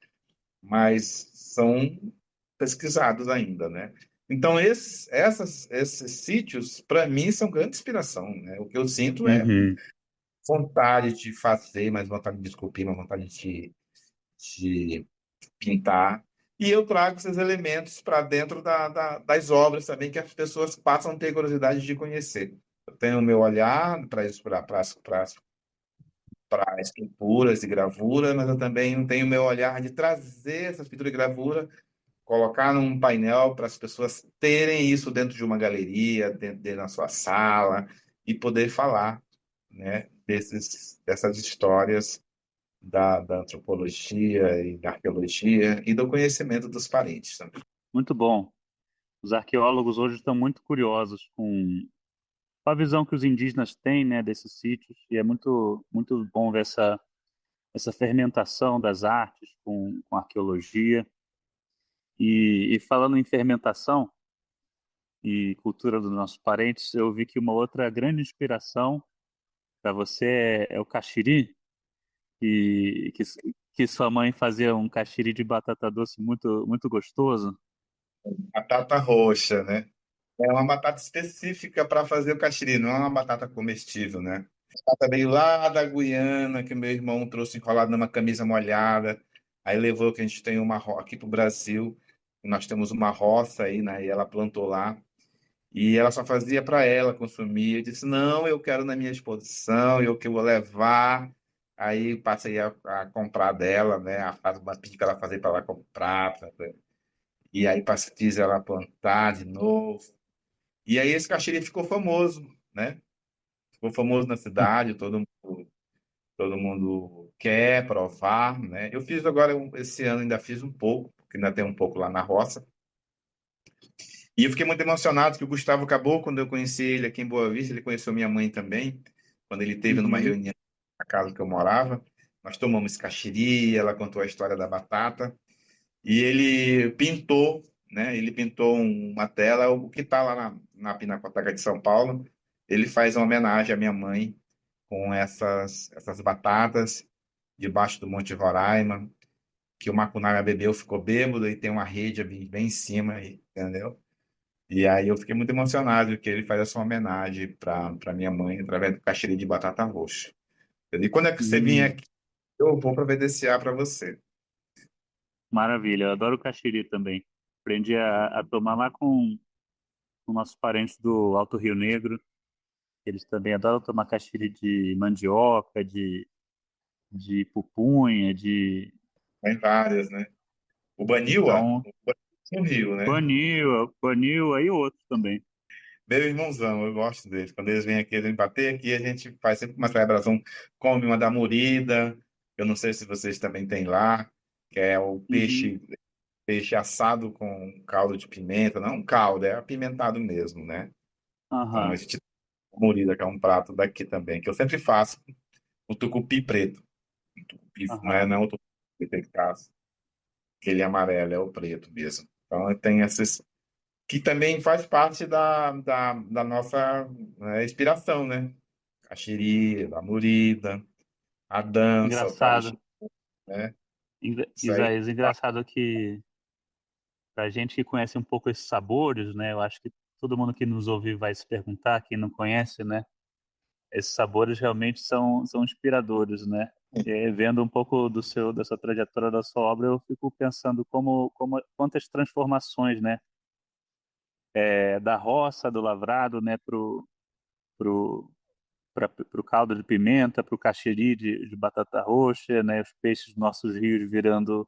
Mas são pesquisados ainda, né? Então, esses sítios, para mim, são grande inspiração, né? O que eu sinto é Uhum. vontade de fazer, mais vontade de esculpir, mais vontade de pintar. E eu trago esses elementos para dentro das obras também, que as pessoas passam a ter curiosidade de conhecer. Eu tenho o meu olhar para isso, para esculturas e gravura, mas eu também tenho o meu olhar de trazer essa pintura e gravura, colocar num painel para as pessoas terem isso dentro de uma galeria, dentro da sua sala, e poder falar, né, dessas histórias da antropologia e da arqueologia e do conhecimento dos parentes também. Muito bom. Os arqueólogos hoje estão muito curiosos com a visão que os indígenas têm, né, desses sítios, e é muito bom ver essa fermentação das artes com a arqueologia. E falando em fermentação e cultura dos nossos parentes, eu vi que uma outra grande inspiração para você é o caxiri, que sua mãe fazia um caxiri de batata doce muito gostoso. Batata roxa, né? É uma batata específica para fazer o caxiri, não é uma batata comestível, né? A batata veio lá da Guiana, que meu irmão trouxe enrolado numa camisa molhada. Aí levou que a gente tem aqui para o Brasil. Nós temos uma roça aí, né? E ela plantou lá. E ela só fazia para ela consumir. Eu disse: não, eu quero na minha exposição, eu que vou levar. Aí passei a comprar dela, né? Pedi para ela fazer para ela comprar. E aí fiz ela plantar de novo. E aí esse caxiri ficou famoso, né? Ficou famoso na cidade, todo mundo quer provar, né? Eu fiz agora, esse ano ainda fiz um pouco, porque ainda tem um pouco lá na roça. E eu fiquei muito emocionado que o Gustavo acabou, quando eu conheci ele aqui em Boa Vista, ele conheceu minha mãe também, quando ele teve numa Uhum. reunião na casa que eu morava. Nós tomamos caxiri, ela contou a história da batata, e ele pintou, né? Ele pintou uma tela, o que está lá na Pinacoteca de São Paulo. Ele faz uma homenagem à minha mãe com essas batatas debaixo do Monte Roraima, que o Macunaíma bebeu, ficou bêbado e tem uma rede bem em cima, entendeu? E aí eu fiquei muito emocionado que ele faz essa homenagem para minha mãe através do caxiri de batata roxa. E quando é que você vier Hum, aqui, eu vou providenciar para você. maravilha, eu adoro caxiri também. Aprendi a tomar lá com nossos parentes do Alto Rio Negro. Eles também adoram tomar caxiri de mandioca, de pupunha, de... Tem várias, né? O Baniwa, Então, no Rio, né? Banil, aí outros também. Meu irmãozão, eu gosto dele. Quando eles vêm aqui, eles bater aqui, a gente faz sempre uma celebração, come uma da morida. Eu não sei se vocês também têm lá, que é o Uhum. peixe assado com caldo de pimenta. Não um caldo, é apimentado mesmo, né? Então a Aham, gente tem morida, que é um prato daqui também, que eu sempre faço, o tucupi preto. O tucupi, aham. não é o tucupi que caça, aquele amarelo, é o preto mesmo. Então tem esses que também faz parte da nossa, né, inspiração, né? A xiri, a murida, a dança, o tal do Engraçado. xiri, né? Isso aí. Isaías, engraçado que pra gente que conhece um pouco esses sabores, né? Eu acho que todo mundo que nos ouve vai se perguntar, quem não conhece, né? Esses sabores realmente são inspiradores, né? E vendo um pouco da sua trajetória, da sua obra, eu fico pensando quantas transformações, né? Da roça, do lavrado, né? Pro, pro caldo de pimenta, pro caxiri de batata roxa, né? Os peixes dos nossos rios virando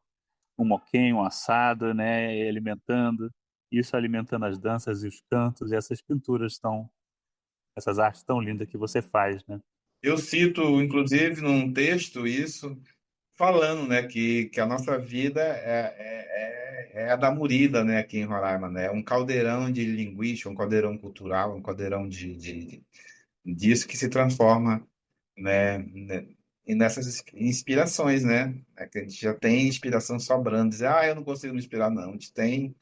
um moquém, um assado, né? E alimentando, isso alimentando as danças e os cantos e essas pinturas essas artes tão lindas que você faz, né? Eu cito, inclusive, num texto isso, falando, né, que a nossa vida é a da Murida, né, aqui em Roraima, né? Um caldeirão de linguística, um caldeirão cultural, um caldeirão disso que se transforma, né, e nessas inspirações, né? É que a gente já tem inspiração sobrando, dizer, eu não consigo me inspirar, não. A gente tem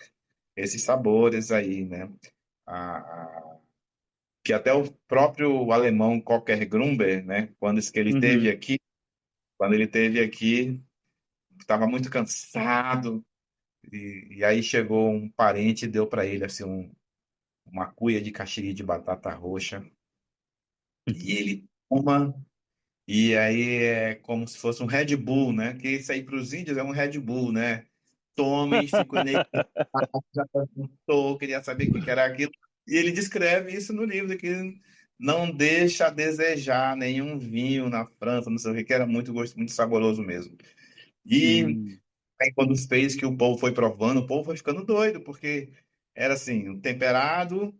esses sabores aí, né? A, a- que até o próprio alemão Kocher Grunberg, né? Uhum. Quando ele esteve aqui, estava muito cansado, e aí chegou um parente e deu para ele assim uma cuia de caxiri de batata roxa, e ele toma, e aí é como se fosse um Red Bull, né? Que isso aí para os índios é um Red Bull, né? Toma e ficou nele, já perguntou, queria saber o que que era aquilo. E ele descreve isso no livro, que não deixa a desejar nenhum vinho na França, não sei o que era muito gosto, muito saboroso mesmo. E Hum. aí, quando fez que o povo foi provando, o povo foi ficando doido, porque era assim, um temperado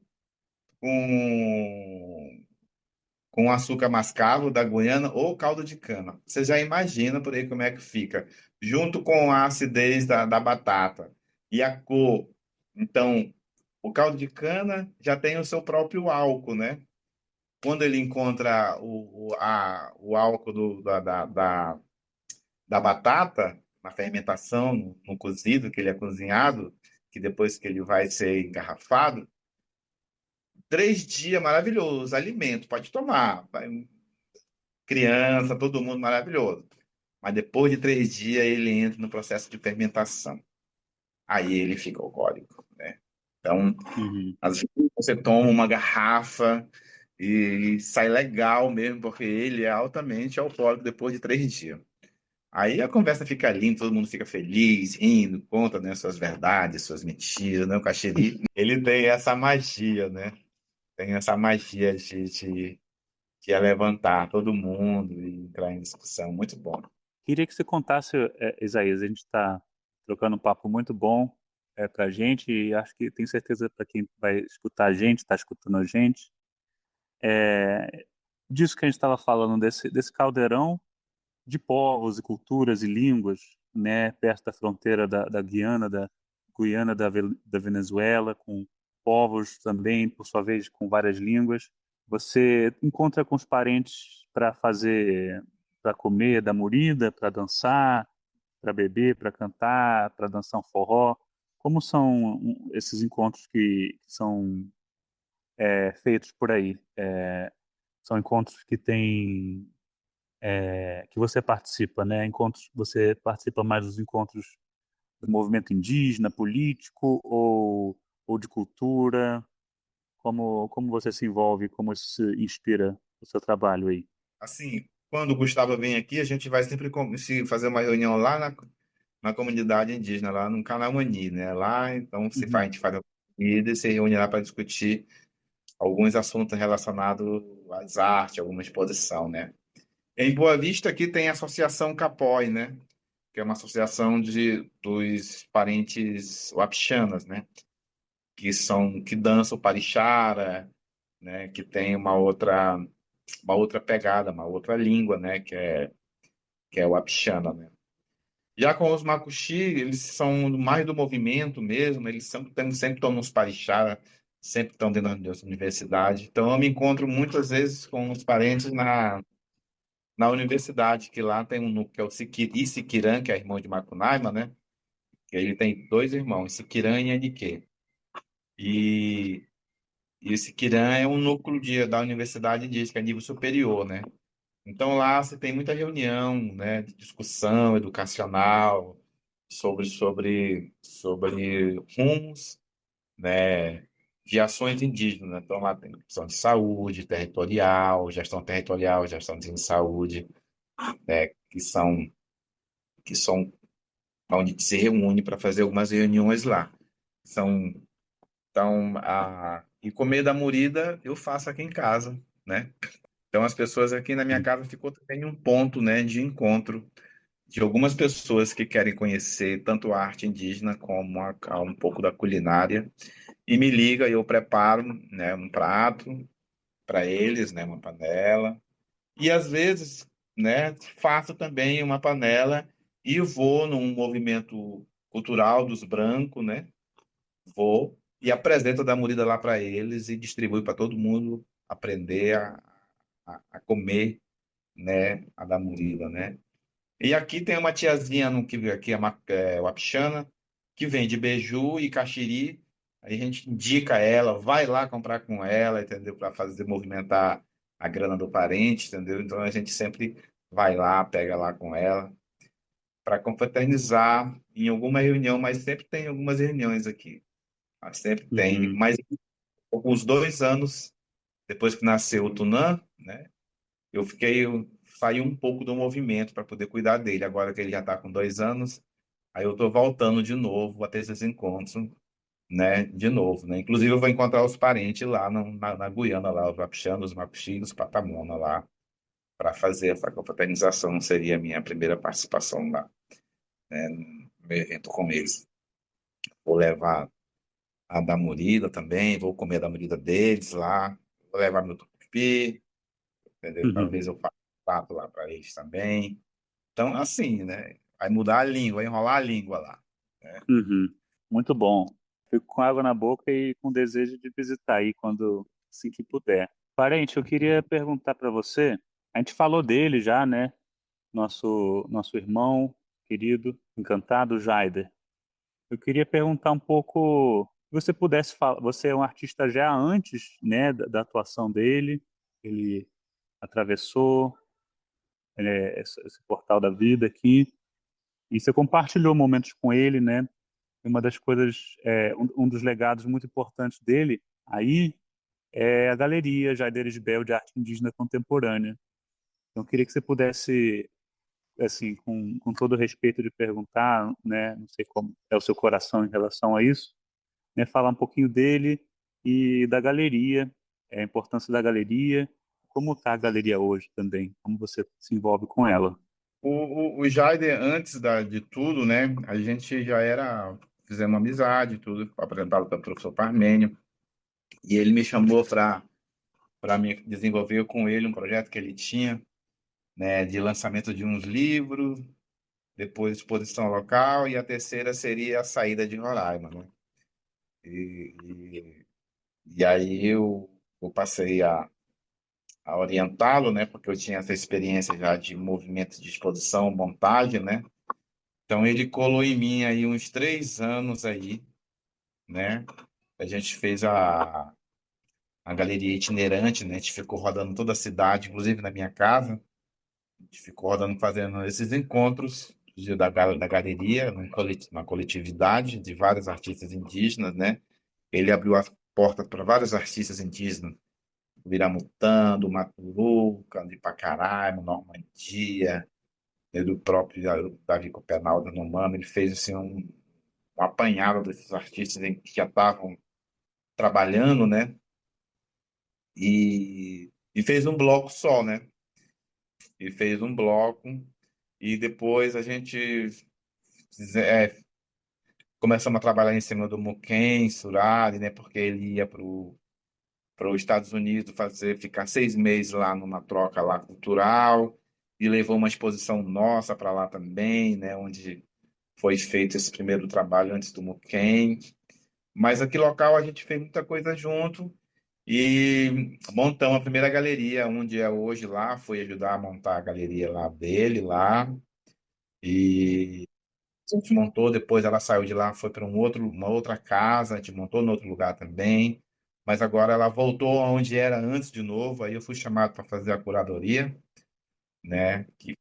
com, com açúcar mascavo da Guiana ou caldo de cana. Você já imagina por aí como é que fica, junto com a acidez da batata e a cor. Então, o caldo de cana já tem o seu próprio álcool, né? Quando ele encontra o álcool da batata, na fermentação, no cozido, que ele é cozinhado, que depois que ele vai ser engarrafado, 3 dias maravilhoso, alimento, pode tomar. Criança, todo mundo maravilhoso. Mas depois de 3 dias ele entra no processo de fermentação. Aí ele fica alcoólico, né? Então, Uhum. às vezes você toma uma garrafa e sai legal mesmo, porque ele é altamente alcoólico depois de 3 dias. Aí a conversa fica linda, todo mundo fica feliz, rindo, conta, né, suas verdades, suas mentiras, né? O Caxiri, ele tem essa magia, né? Tem essa magia de levantar todo mundo e entrar em discussão. Muito bom. Queria que você contasse, Isaías, a gente está trocando um papo muito bom para a gente e acho que tenho certeza para quem vai escutar a gente, está escutando a gente, disso que a gente estava falando, desse caldeirão de povos e culturas e línguas, né, perto da fronteira da Guiana, da Venezuela, com povos também, por sua vez, com várias línguas. Você encontra com os parentes para comer da morida, para dançar, para beber, para cantar, para dançar um forró. Como são esses encontros que são feitos por aí? São encontros que têm que você participa, né? Encontros, você participa mais dos encontros do movimento indígena, político ou de cultura? Como você se envolve, como isso se inspira o seu trabalho aí? Assim, quando o Gustavo vem aqui, a gente vai sempre se fazer uma reunião lá na comunidade indígena, lá no Canamani, né? Lá, então, a Uhum, gente faz a comida e se reúne lá para discutir alguns assuntos relacionados às artes, alguma exposição, né? Em Boa Vista aqui tem a Associação Capói, né? Que é uma associação dos parentes wapixanas, né? Que dançam o parixara, né? Que tem uma outra pegada, uma outra língua, né? Que é o wapixana, né? Já com os macuxi, eles são mais do movimento mesmo, eles sempre estão nos parixara, sempre estão dentro da universidade. Então, eu me encontro muitas vezes com os parentes na universidade, que lá tem um núcleo que é o Siquirã, que é irmão de Macunaíma, né? Que ele tem 2 irmãos, Siquirã e Aniquê. E, e o Siquirã é um núcleo da universidade indígena, que é nível superior, né? Então lá você tem muita reunião, né, de discussão educacional sobre rumos, né, de ações indígenas, né? Então lá tem questão de saúde territorial, gestão de saúde, né, que são onde se reúne para fazer algumas reuniões lá. São, e comer da morida eu faço aqui em casa, né? Então as pessoas aqui na minha casa ficou também um ponto, né, de encontro de algumas pessoas que querem conhecer tanto a arte indígena como um pouco da culinária e me liga e eu preparo, né, um prato para eles, né, uma panela e às vezes, né, faço também uma panela e vou num movimento cultural dos brancos, né, vou e apresento a Damurida lá para eles e distribuo para todo mundo aprender a comer, né, a Damurida, né. E aqui tem uma tiazinha que aqui é Wapixana, que vende beiju e caxiri. Aí a gente indica ela, vai lá comprar com ela, entendeu? Para fazer movimentar a grana do parente, entendeu? Então a gente sempre vai lá, pega lá com ela, para confraternizar em alguma reunião, mas sempre tem algumas reuniões aqui. Mas sempre tem. uhum, Mas uns 2 anos depois que nasceu o Tunã, né? Saí um pouco do movimento para poder cuidar dele. Agora que ele já está com 2 anos, aí eu estou voltando de novo a ter esses encontros, né? De novo, né? Inclusive eu vou encontrar os parentes lá na Guiana, lá, os Wapixianos, os Macuxis, os Patamona lá, para fazer essa confraternização. Seria a minha primeira participação lá, né? No meu evento com eles. Vou levar a da Murida também, vou comer a da Murida deles lá, vou levar meu tucupi, entendeu? Uhum. Talvez eu faça contato lá para eles também. Então, assim, né? Vai mudar a língua, vai enrolar a língua lá, né? Uhum. Muito bom. Fico com água na boca e com desejo de visitar aí quando assim que puder. Parente, eu queria perguntar para você. A gente falou dele já, né? Nosso irmão querido, encantado, Jaider. Eu queria perguntar um pouco, se você pudesse falar, você é um artista já antes, né, da atuação dele, ele atravessou esse portal da vida aqui, e você compartilhou momentos com ele, né? E uma das coisas, um dos legados muito importantes dele aí é a galeria Jaider Isbel de arte indígena contemporânea. Então, eu queria que você pudesse, assim, com todo o respeito de perguntar, né, não sei como é o seu coração em relação a isso, né, falar um pouquinho dele e da galeria, a importância da galeria, como está a galeria hoje também, como você se envolve com ela. O Jaider, antes de tudo, né? A gente já era, fizemos amizade, tudo, apresentado pelo professor Parmênio, e ele me chamou para me desenvolver com ele um projeto que ele tinha, né, de lançamento de uns livros, depois exposição local, e a terceira seria a saída de Roraima, né? E, e, e aí eu passei a orientá-lo, né? Porque eu tinha essa experiência já de movimento de exposição, montagem, né? Então ele colou em mim aí uns 3 anos aí, né? A gente fez a galeria itinerante, né? A gente ficou rodando toda a cidade, inclusive na minha casa. A gente ficou rodando, fazendo esses encontros da galeria, uma coletividade de vários artistas indígenas, né? Ele abriu as portas para vários artistas indígenas, do Biramutã, do Maturuca, de Pacaraima, Normandia, né, do próprio Davi Copenal da Numano. Ele fez assim, um apanhado desses artistas que já estavam trabalhando, né? E fez um bloco só, né? E fez um bloco e depois a gente é, começamos a trabalhar em cima do Muquem, Surari, né? Porque ele ia para os Estados Unidos ficar 6 meses lá numa troca lá cultural e levou uma exposição nossa para lá também, né? Onde foi feito esse primeiro trabalho antes do Muquem. Mas aqui local a gente fez muita coisa junto e montamos a primeira galeria, onde é hoje lá, foi ajudar a montar a galeria lá dele lá. E a gente montou, depois ela saiu de lá, foi para uma outra casa, a gente montou em outro lugar também. Mas agora ela voltou onde era antes de novo, aí eu fui chamado para fazer a curadoria, né? Que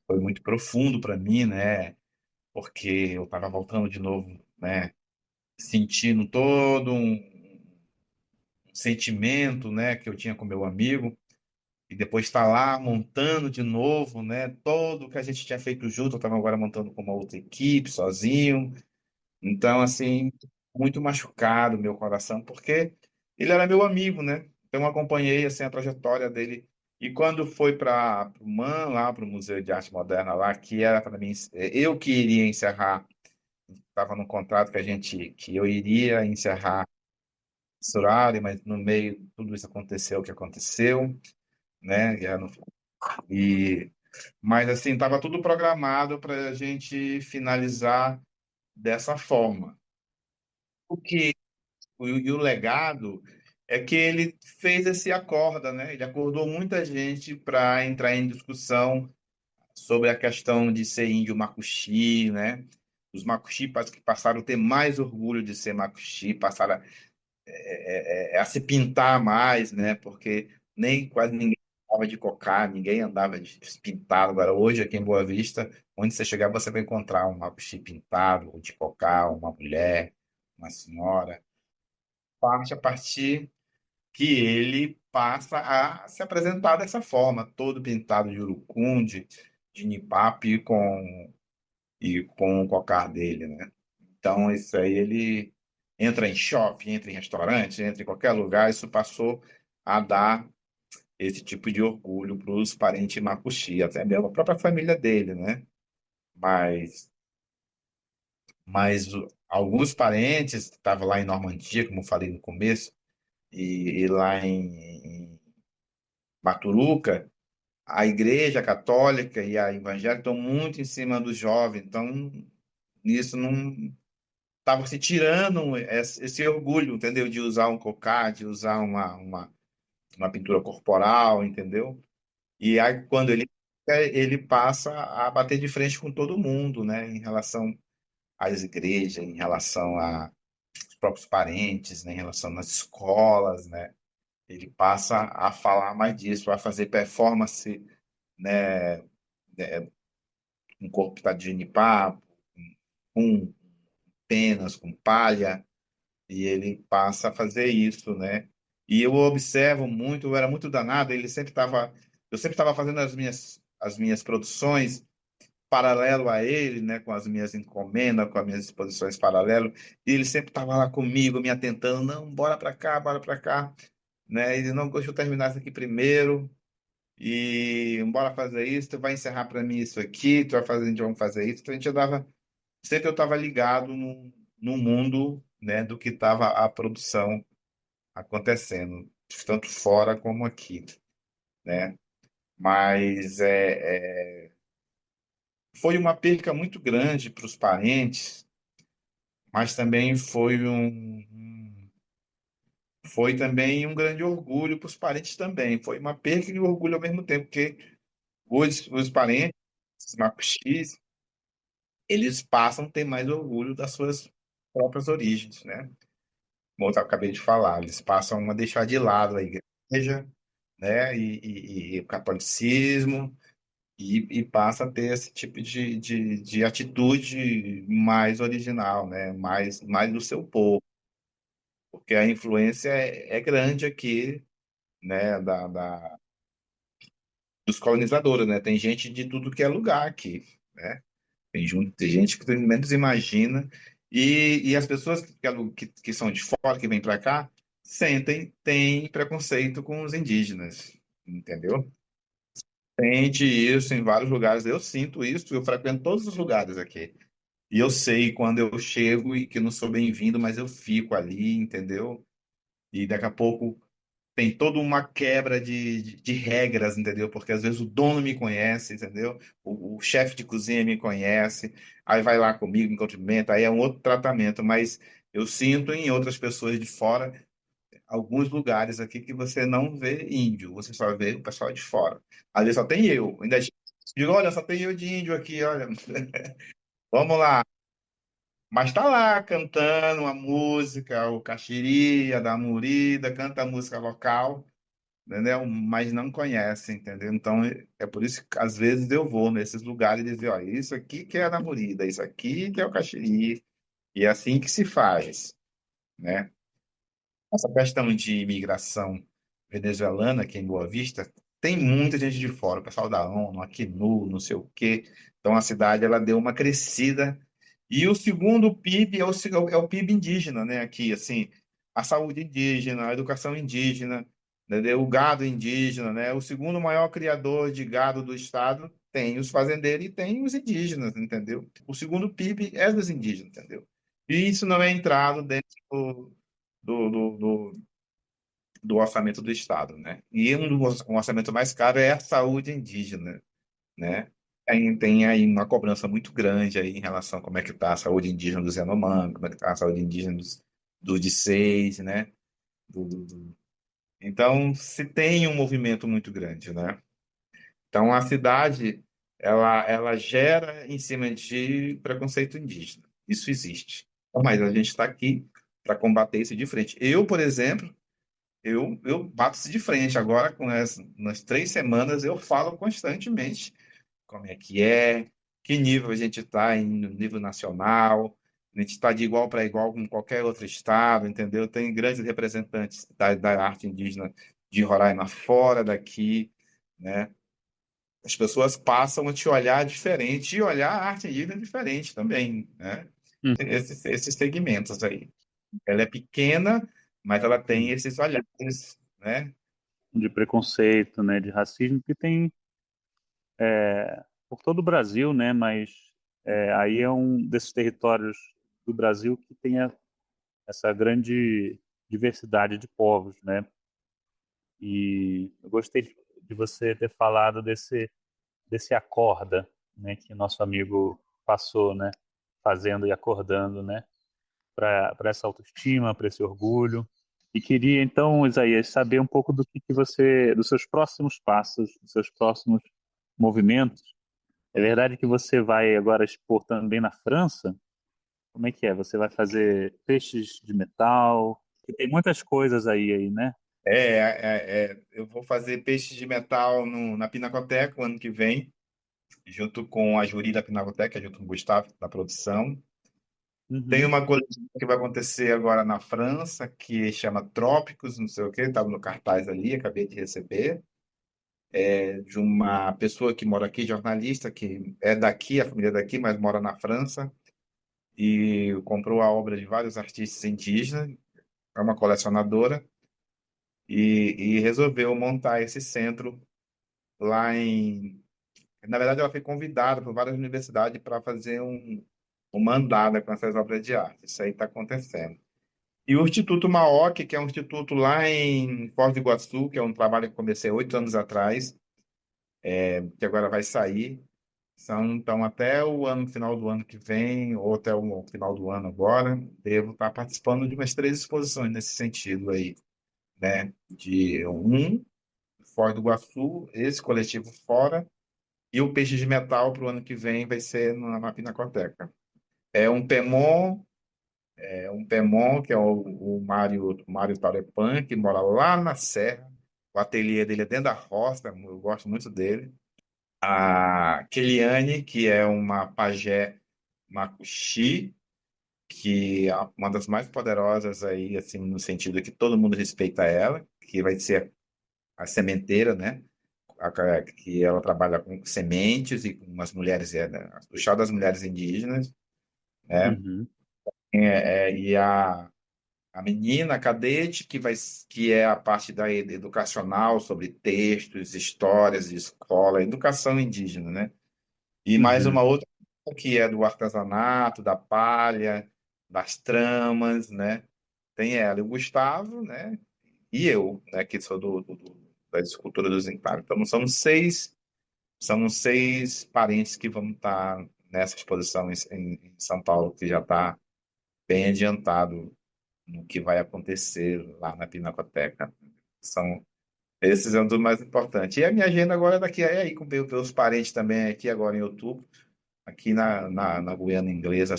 foi muito profundo para mim, né? Porque eu estava voltando de novo, né? Sentindo todo um sentimento, né, que eu tinha com meu amigo, e depois estar lá montando de novo, né, todo o que a gente tinha feito junto, eu estava agora montando com uma outra equipe, sozinho. Então, assim, muito machucado meu coração, porque ele era meu amigo, né? Então, eu acompanhei, assim, a trajetória dele. E quando foi para o MAN, lá para o Museu de Arte Moderna, lá, que era para mim, eu que iria encerrar, estava no contrato que eu iria encerrar Surari, mas no meio tudo isso aconteceu o que aconteceu, né? E, mas assim, estava tudo programado para a gente finalizar dessa forma. O que e o legado é que ele fez esse acorda, né? Ele acordou muita gente para entrar em discussão sobre a questão de ser índio macuxi, né? Os macuxi que passaram a ter mais orgulho de ser macuxi, passaram a se pintar mais, né? Porque nem quase ninguém andava de cocá, ninguém andava de pintado. Agora, hoje, aqui em Boa Vista, onde você chegar, você vai encontrar um macuxi pintado, ou de cocá, uma mulher, uma senhora. Parte a partir que ele passa a se apresentar dessa forma, todo pintado de urucum, de nipape com o cocar dele, né? Então, isso aí ele entra em shopping, entra em restaurante, entra em qualquer lugar, isso passou a dar esse tipo de orgulho para os parentes Makuxi, até mesmo a própria família dele, né? Mas, mas alguns parentes estavam lá em Normandia, como eu falei no começo, e lá Maturuca, a Igreja Católica e a evangélica estão muito em cima do jovem, então nisso não estava se tirando esse orgulho, entendeu? De usar um cocar, de usar uma pintura corporal, entendeu? E aí, quando ele passa a bater de frente com todo mundo, né? Em relação às igrejas, em relação aos próprios parentes, né? Em relação às escolas, né? Ele passa a falar mais disso, a fazer performance, né? Um corpo que está de genipapo, com penas, com palha, e ele passa a fazer isso, né? E eu observo muito, eu era muito danado, eu sempre estava fazendo as minhas produções paralelo a ele, né, com as minhas encomendas, com as minhas exposições paralelo, e ele sempre estava lá comigo, me atentando, não, bora para cá, né? Ele não, deixa eu terminar isso aqui primeiro. E bora fazer isso, tu vai encerrar para mim isso aqui, tu vai fazer, a gente vai fazer isso. Então a gente dava, sempre eu estava ligado no mundo, né, do que estava a produção acontecendo, tanto fora como aqui, né? Mas foi uma perca muito grande para os parentes, mas também foi também um grande orgulho para os parentes também. Foi uma perca e um orgulho ao mesmo tempo, porque os parentes, os macuxis, eles passam a ter mais orgulho das suas próprias origens, né? Como eu acabei de falar, eles passam a deixar de lado a igreja, né? E o catolicismo, e passa a ter esse tipo de atitude mais original, né? Mais do seu povo, porque a influência é grande aqui, né? Dos colonizadores, né? Tem gente de tudo que é lugar aqui, né? Tem gente que menos imagina. E as pessoas que são de fora, que vêm para cá, têm preconceito com os indígenas, entendeu? Sente isso em vários lugares. Eu sinto isso, eu frequento todos os lugares aqui. E eu sei quando eu chego e que não sou bem-vindo, mas eu fico ali, entendeu? E daqui a pouco tem toda uma quebra de regras, entendeu? Porque às vezes o dono me conhece, entendeu? O chefe de cozinha me conhece, aí vai lá comigo, me cumprimenta, aí é um outro tratamento, mas eu sinto em outras pessoas de fora, alguns lugares aqui que você não vê índio, você só vê o pessoal de fora. Às vezes só tem eu, ainda digo, olha, só tem eu de índio aqui, olha, vamos lá. Mas tá lá cantando uma música, o Caxiri, a da Murida, canta a música local, entendeu? Mas não conhece, entendeu? Então é por isso que às vezes eu vou nesses lugares e dizer, ó, isso aqui que é a namorida, isso aqui que é o caxiri, e é assim que se faz, né? Essa questão de imigração venezuelana aqui em Boa Vista, tem muita gente de fora, o pessoal da ONU, Acnur, não sei o quê. Então a cidade ela deu uma crescida. E o segundo PIB é o PIB indígena, né? Aqui, assim, a saúde indígena, a educação indígena, entendeu? O gado indígena, né? O segundo maior criador de gado do estado tem os fazendeiros e tem os indígenas, entendeu? O segundo PIB é dos indígenas, entendeu? E isso não é entrado dentro do, do, do, do orçamento do estado, né? E um orçamento mais caro é a saúde indígena, né? Tem aí uma cobrança muito grande aí em relação a como é que está a saúde indígena dos Yanomami, como é que está a saúde indígena dos Dicês, né? Então, se tem um movimento muito grande, né? Então, a cidade, ela gera em cima de preconceito indígena. Isso existe. Mas a gente está aqui para combater isso de frente. Eu, por exemplo, eu bato isso de frente. Agora, nas 3 semanas, eu falo constantemente como é, que nível a gente está no nível nacional, a gente está de igual para igual com qualquer outro estado, entendeu? Tem grandes representantes da arte indígena de Roraima fora daqui, né? As pessoas passam a te olhar diferente e olhar a arte indígena diferente também, né? Hum. Esses segmentos aí. Ela é pequena, mas ela tem esses olhares, né? De preconceito, né, de racismo, que tem por todo o Brasil, né, mas aí é um desses territórios do Brasil que tem essa grande diversidade de povos, né? E eu gostei de você ter falado desse acorda, né, que o nosso amigo passou, né, fazendo e acordando, né, para essa autoestima, para esse orgulho. E queria então, Isaías, saber um pouco dos seus próximos passos, dos seus próximos movimentos. É verdade que você vai agora expor também na França? Como é que é? Você vai fazer peixes de metal? E tem muitas coisas aí, né? Eu vou fazer peixes de metal na Pinacoteca o ano que vem, junto com a Juri da Pinacoteca, junto com o Gustavo, da produção. Tem Uhum, uma coleção que vai acontecer agora na França, que chama Trópicos, não sei o quê, estava no cartaz ali, acabei de receber, de uma pessoa que mora aqui, jornalista, que é daqui, a família é daqui, mas mora na França, e comprou a obra de vários artistas indígenas, é uma colecionadora, e resolveu montar esse centro lá em. Na verdade, ela foi convidada por várias universidades para fazer uma andada com essas obras de arte. Isso aí está acontecendo. E o Instituto Maoc, que é um instituto lá em Foz do Iguaçu, que é um trabalho que comecei 8 anos atrás, que agora vai sair. Então, até o final do ano que vem, ou até o final do ano agora, devo estar participando de umas 3 exposições nesse sentido aí, né? De Foz do Iguaçu, esse coletivo fora, e o Peixe de Metal para o ano que vem vai ser na Pinacoteca. É um Pemon, que é o Mário Taurepan, que mora lá na Serra. O ateliê dele é dentro da roça, eu gosto muito dele. A Keliane, que é uma pajé Makuxi, que é uma das mais poderosas aí, assim, no sentido que todo mundo respeita ela, que vai ser a sementeira, né? Que ela trabalha com sementes e com as mulheres, o chá das mulheres indígenas, né? uhum, E a menina, a cadete, que é a parte da educacional sobre textos, histórias de escola, educação indígena, né? E mais uma uhum, outra que é do artesanato, da palha, das tramas, né? Tem ela e o Gustavo, né? E eu, né? Que sou da escultura dos entalhes. Então, são seis parentes que vão estar nessa exposição em São Paulo, que já está bem adiantado no que vai acontecer lá na Pinacoteca. Esses são os mais importantes. E a minha agenda agora daqui é aí com meus parentes também aqui agora em outubro, aqui na Guiana Inglesa,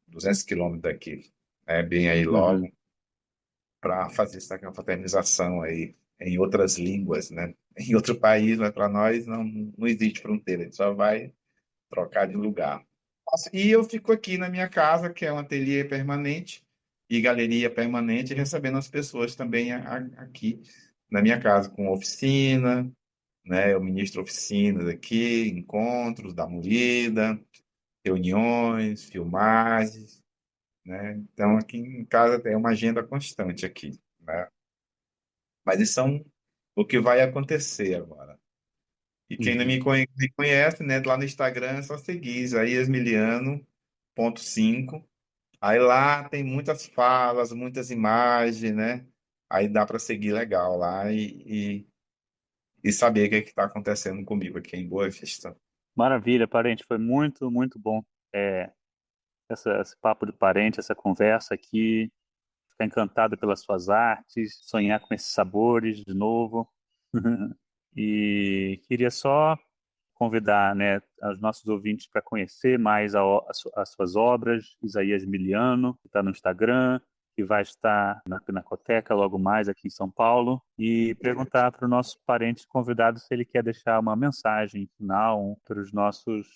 200 quilômetros daqui. É bem aí uhum. logo, para fazer essa fraternização aí em outras línguas, né? Em outro país, mas para nós não existe fronteira, a gente só vai trocar de lugar. E eu fico aqui na minha casa, que é um ateliê permanente e galeria permanente, recebendo as pessoas também aqui na minha casa, com oficina, né? Eu ministro oficinas aqui, encontros da Movida, reuniões, filmagens, né? Então, aqui em casa tem uma agenda constante aqui, né? Mas isso são o que vai acontecer agora. E quem não Uhum. me conhece, né, lá no Instagram é só seguir, isaíasmiliano.5. Aí lá tem muitas falas, muitas imagens, né? Aí dá para seguir legal lá e saber o que está acontecendo comigo aqui em Boa Vista. Maravilha, parente. Foi muito, muito bom é, esse papo de parente, essa conversa aqui. Ficar encantado pelas suas artes, sonhar com esses sabores de novo. E queria só convidar, né, os nossos ouvintes para conhecer mais as suas obras, Isaías Miliano, que está no Instagram, que vai estar na Pinacoteca logo mais aqui em São Paulo, e perguntar para o nosso parente convidado se ele quer deixar uma mensagem final para os nossos,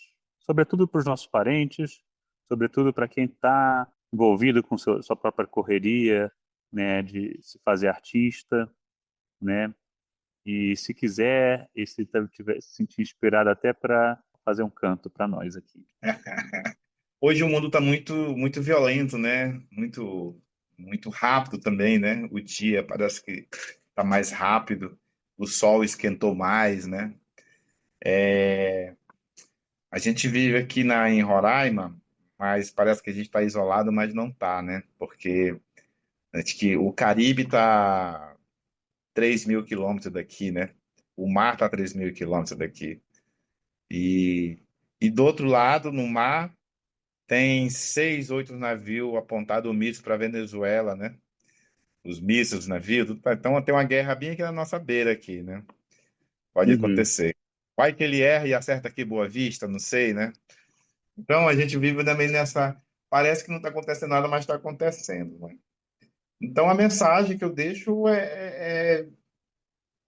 sobretudo para os nossos parentes, sobretudo para quem está envolvido com sua própria correria, né, de se fazer artista, né, e se quiser, e se tiver se sentir inspirado até para fazer um canto para nós aqui. Hoje o mundo está muito, muito violento, né? Muito, muito rápido também, né? O dia parece que está mais rápido, o sol esquentou mais, né? A gente vive aqui em Roraima, mas parece que a gente está isolado, mas não está, né? Porque acho que o Caribe está 3.000 quilômetros daqui, né? O mar está a 3.000 quilômetros daqui. E do outro lado, no mar, tem 6, 8 navios apontados mísseis para a Venezuela, né? Os mísseis, os navios, tudo então tem uma guerra bem aqui na nossa beira aqui, né? Pode Uhum, acontecer. Vai que ele erra e acerta aqui Boa Vista, não sei, né? Então a gente vive também nessa. Parece que não está acontecendo nada, mas está acontecendo, né? Então a mensagem que eu deixo é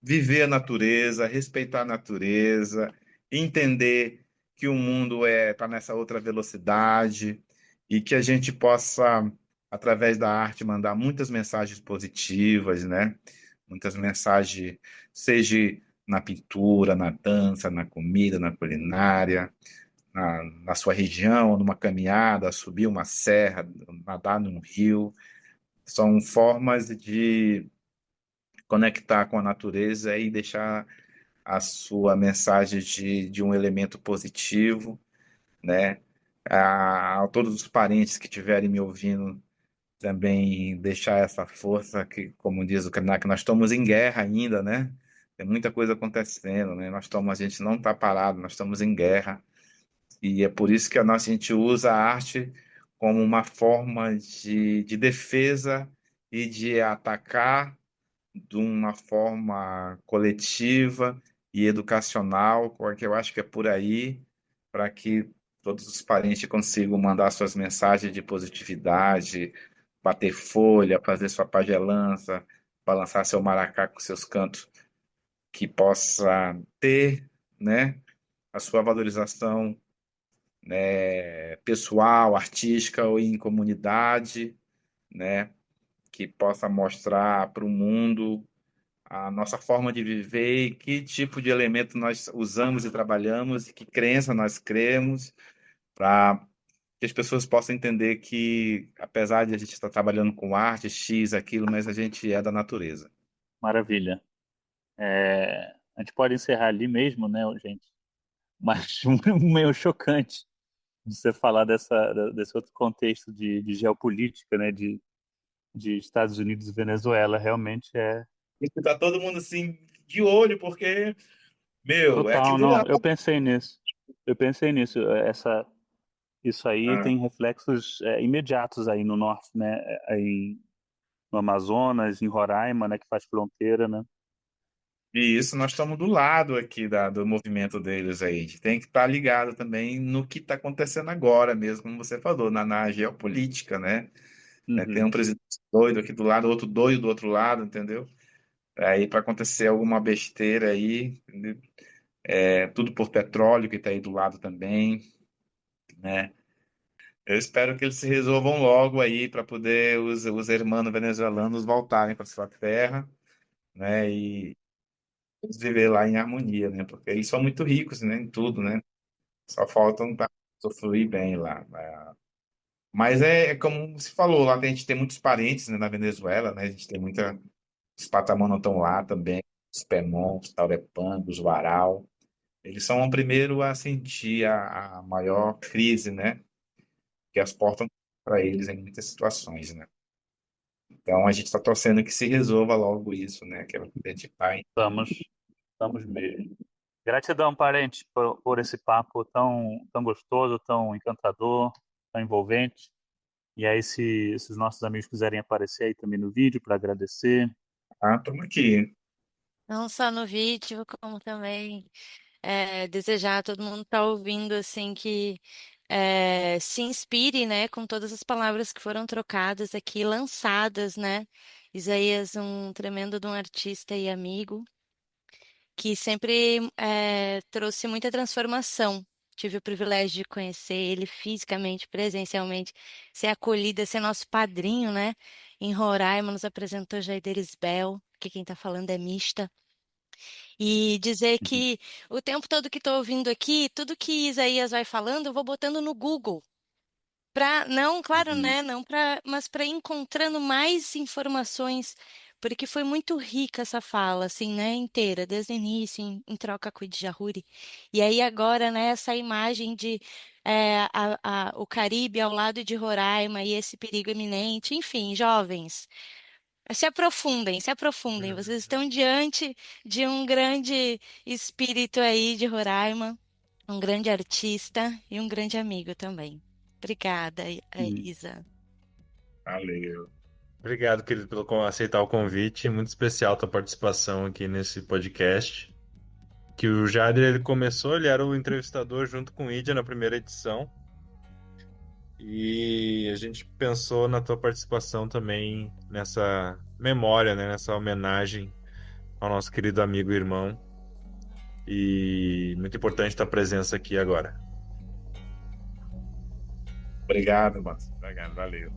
viver a natureza, respeitar a natureza, entender que o mundo está nessa outra velocidade e que a gente possa, através da arte, mandar muitas mensagens positivas, né? Muitas mensagens, seja na pintura, na dança, na comida, na culinária, na sua região, numa caminhada, subir uma serra, nadar num rio. São formas de conectar com a natureza e deixar a sua mensagem de um elemento positivo, né? A todos os parentes que estiverem me ouvindo também deixar essa força que, como diz o Krenak, nós estamos em guerra ainda, né? Tem muita coisa acontecendo, né? A gente não está parado, nós estamos em guerra e é por isso que a gente usa a arte como uma forma de defesa e de atacar de uma forma coletiva e educacional, porque eu acho que é por aí, para que todos os parentes consigam mandar suas mensagens de positividade, bater folha, fazer sua pagelança, balançar seu maracá com seus cantos, que possa ter, né, a sua valorização, né, pessoal, artística ou em comunidade, né, que possa mostrar para o mundo a nossa forma de viver e que tipo de elemento nós usamos e trabalhamos e que crença nós cremos, para que as pessoas possam entender que, apesar de a gente estar trabalhando com arte, X, aquilo, mas a gente é da natureza. maravilha. A gente pode encerrar ali mesmo, né, gente? Mas meio chocante de você falar desse outro contexto de geopolítica, né, de Estados Unidos e Venezuela. Realmente é E tá todo mundo assim de olho, porque, meu, é aqui total, do não. lado. Eu pensei nisso. Eu pensei nisso. Isso aí Ah, tem reflexos imediatos aí no norte, né? Aí no Amazonas, em Roraima, né, que faz fronteira, né? e isso nós estamos do lado aqui do movimento deles aí. A gente tem que estar ligado também no que está acontecendo agora mesmo, como você falou, na geopolítica, né? Tem Uhum. um presidente doido aqui do lado, outro doido do outro lado, entendeu? Aí para acontecer alguma besteira aí, entendeu? Tudo por petróleo que está aí do lado também, né? Eu espero que eles se resolvam logo aí para poder os hermanos venezuelanos voltarem para sua terra, né? E viver lá em harmonia, né? Porque eles são muito ricos, né? Em tudo, né? Só faltam para sofrer bem lá, né? Mas é como se falou, lá a gente tem muitos parentes, né, na Venezuela, né? A gente tem muita. Os Patamonos estão lá também, os Pemon, os Taurepangos, os Varal. Eles são o primeiro a sentir a maior crise, né? Que as portas para eles em muitas situações, né? Então a gente está torcendo que se resolva logo isso, né? Que é a gente vai. Estamos, estamos mesmo. Gratidão, parente, por esse papo tão gostoso, tão encantador, tão envolvente. E aí, se os nossos amigos quiserem aparecer aí também no vídeo para agradecer. Ah, estamos aqui. Não só no vídeo, como também desejar a todo mundo que está ouvindo assim que se inspire, né, com todas as palavras que foram trocadas aqui, lançadas, né? Isaías, um tremendo de um artista e amigo, que sempre trouxe muita transformação. Tive o privilégio de conhecer ele fisicamente, presencialmente, ser acolhida, ser nosso padrinho, né? Em Roraima, nos apresentou Jair Isbel, que quem está falando é mista. E dizer Uhum. que o tempo todo que estou ouvindo aqui, tudo que Isaías vai falando, eu vou botando no Google. Não, claro, Uhum. né? Não mas para ir encontrando mais informações, porque foi muito rica essa fala, assim, né? Inteira, desde o início, em troca com o Djahuri. E aí agora, né? Essa imagem de o Caribe ao lado de Roraima e esse perigo iminente. Enfim, jovens. Se aprofundem. Vocês estão diante de um grande espírito aí de Roraima, um grande artista e um grande amigo também. Obrigada, Isa. Valeu. Obrigado, querido, pelo aceitar o convite. Muito especial a tua participação aqui nesse podcast. Que o Jader, ele era o entrevistador junto com o Idia na primeira edição. E a gente pensou na tua participação também nessa memória, né, nessa homenagem ao nosso querido amigo e irmão. E muito importante tua presença aqui agora. Obrigado, Márcio. Obrigado, valeu.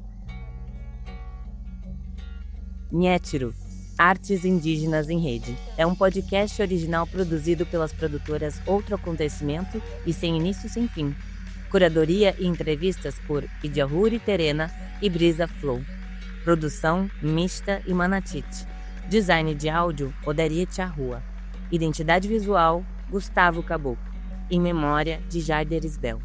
Nhétiro, Artes Indígenas em Rede. É um podcast original produzido pelas produtoras Outro Acontecimento e Sem Início Sem Fim. Curadoria e entrevistas por Idiahuri Terena e Brisa Flow. Produção Mista e Manatite. Design de áudio Odarie Charrua. Identidade visual Gustavo Caboclo. Em memória de Jader Isbel.